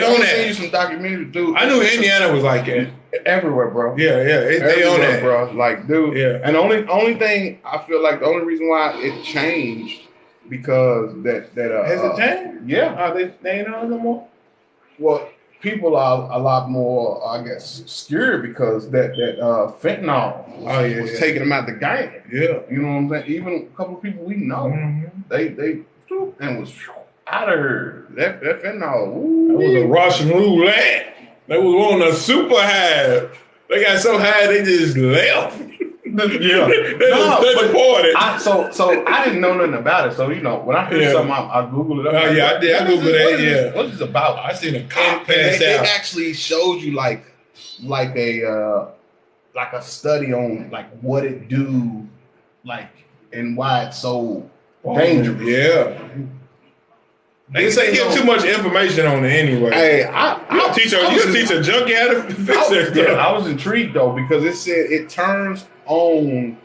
some documentaries, dude.
I knew Indiana was like it.
Everywhere, bro.
Yeah, they own that,
bro. Like, dude.
Yeah.
And the only thing I feel like the only reason why it changed because that
has it changed?
Yeah.
They ain't on no more.
Well, people are a lot more, I guess, scared because that fentanyl was taking them out the game.
Yeah.
You know what I'm saying? Even a couple of people we know, they and was out of here. That fentanyl. Ooh,
that was a Russian roulette. They was on a super high. They got so high they just left.
Yeah.
they deported.
So I didn't know nothing about it. So when I heard something, I googled it up.
Oh yeah, I did. I googled that. Yeah.
What is it about?
I seen a cop pass
It
out.
actually shows you like a study on like what it do, like and why it's so dangerous.
Yeah. They say give too much information on it anyway.
Hey,
you teach a junkie how to fix that stuff.
I was intrigued though because it said it turns on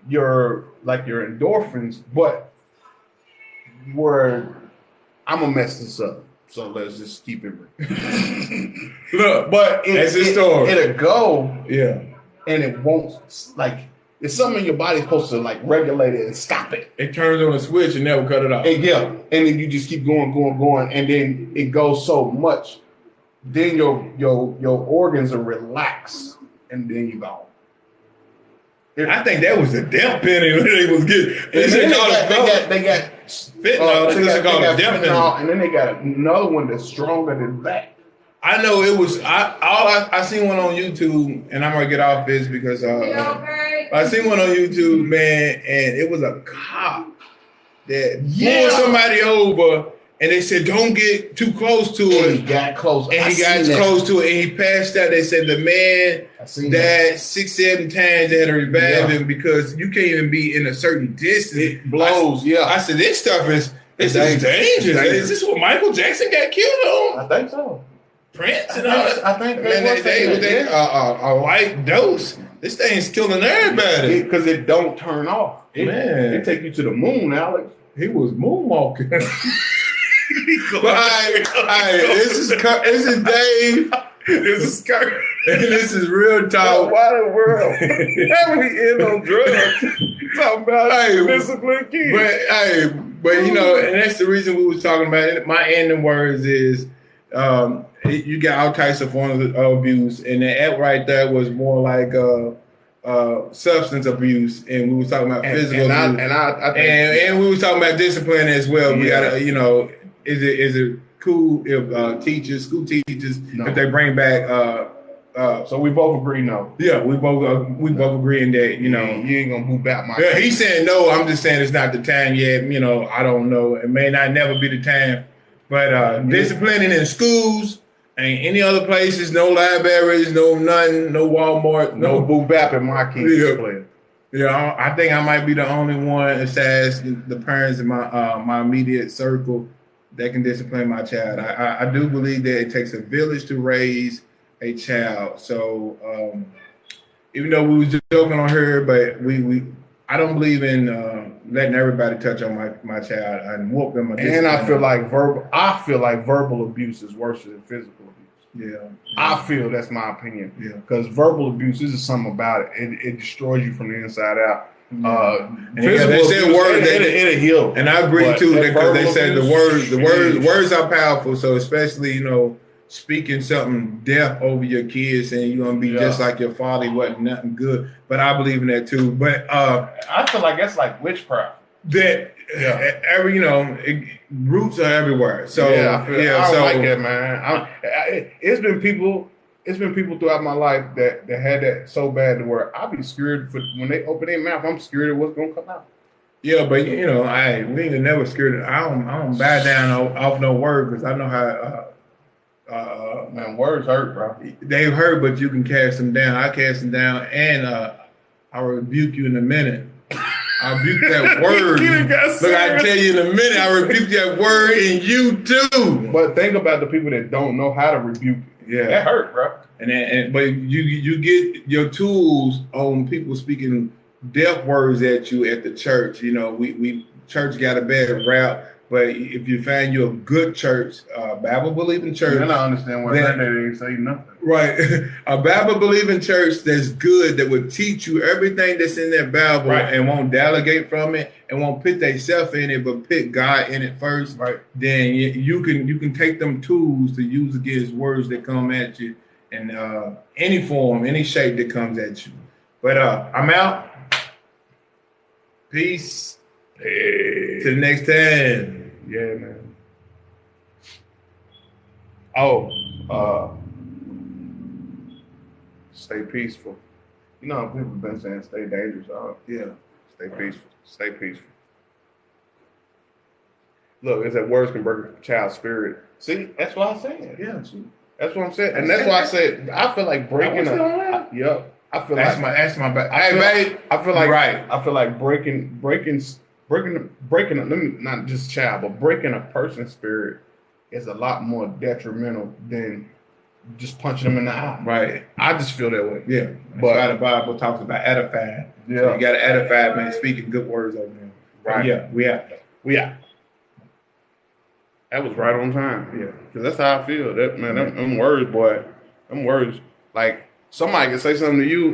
your endorphins, but I'm gonna mess this up. So let's just keep it real.
Look, but that's his story.
It'll go, and it won't like. It's something in your body's supposed to like regulate it and stop it.
It turns on a switch and never cut it off.
And then you just keep going, and then it goes so much then your organs are relaxed, and then you go.
I think that was the death penalty when they was getting.
They got
fentanyl.
fentanyl, and then they got another one that's stronger than that.
I know it was. I seen one on YouTube, and I'm gonna get off this because I seen one on YouTube, man, and it was a cop that pulled somebody over. And they said, don't get too close to it.
He got close.
And he got close to it, and he passed out. They said the man died 6-7 times. They had to revive him because you can't even be in a certain distance.
It blows,
I said, this stuff is dangerous. Is this what Michael Jackson got killed on?
I think so.
Prince and all that?
I think
they a light dose. This thing's killing everybody.
Because it don't turn off. It take you to the moon, Alex.
He was moonwalking. This is Dave.
This is Kurt.
And this is Real Talk.
Why the world? How many end on drugs? Talking about discipline kids.
But you know, and that's the reason we was talking about it. My ending words is you got all types of forms of abuse, and that right there was more like substance abuse, and we was talking about physical abuse. And we was talking about discipline as well. We gotta, you know, is it cool if school teachers, if they bring back
so we both agree no.
Yeah, we both agree in that, you know.
You ain't gonna move back my
he's saying no, I'm just saying it's not the time yet, you know, I don't know. It may not never be the time. But disciplining in schools, ain't any other places, no libraries, no nothing, no Walmart,
no boo bap in my kids' play.
Yeah, I think I might be the only one besides the parents in my immediate circle that can discipline my child. I do believe that it takes a village to raise a child. So even though we was just joking on her, but I don't believe in letting everybody touch on my child and whoop them.
And I feel like verbal abuse is worse than physical abuse.
Yeah.
I feel that's my opinion.
Yeah.
Because verbal abuse is something about it. It destroys you from the inside out.
They said words
it'll heal.
And I agree too, because they said the words are powerful. So especially, you know, speaking something deaf over your kids and you're gonna be just like your father, he wasn't nothing good. But I believe in that too. But
I feel like that's like witchcraft.
That every, you know, roots are everywhere. So
I like that, man. It's been people throughout my life that had that so bad to where I be scared when they open their mouth. I'm scared of what's gonna come out.
Yeah, but you know, we ain't never scared. I don't bow down off no word because I know how.
Man, words hurt, bro.
They hurt, but you can cast them down. I cast them down, and I'll rebuke you in a minute. I rebuke that word. Look, I tell you in a minute, I rebuke that word, and you too.
But think about the people that don't know how to rebuke it.
Yeah,
that hurt, bro.
But you get your tools on people speaking deaf words at you at the church. You know, we church got a bad rap. But if you find you a good church, Bible believing church,
then I understand why they didn't say nothing.
Right, a Bible believing church that's good, that would teach you everything that's in that Bible, and won't delegate from it, and won't put themselves in it, but put God in it first.
Right.
Then you can take them tools to use against words that come at you in any form, any shape that comes at you. But I'm out. Peace. Till the next time.
Yeah, man. Oh, stay peaceful. You know, people have been saying stay dangerous.
Yeah.
Stay peaceful. Stay peaceful. Look, it's that words can break a child's spirit. See, that's what I said.
Yeah.
That's what I'm saying. And that's why I said I feel like breaking I feel
that's
like
my bad.
I feel like
right.
I feel like breaking let me not just child, but breaking a person's spirit is a lot more detrimental than just punching them in the eye.
Right.
I just feel that way.
Yeah. But the Bible talks about edifying.
Yeah.
So you got to edify, man, speaking good words over them.
Right.
Yeah. We out.
That was right on time.
Yeah.
Because that's how I feel. That man, them words, boy. Them words, like somebody can say something to you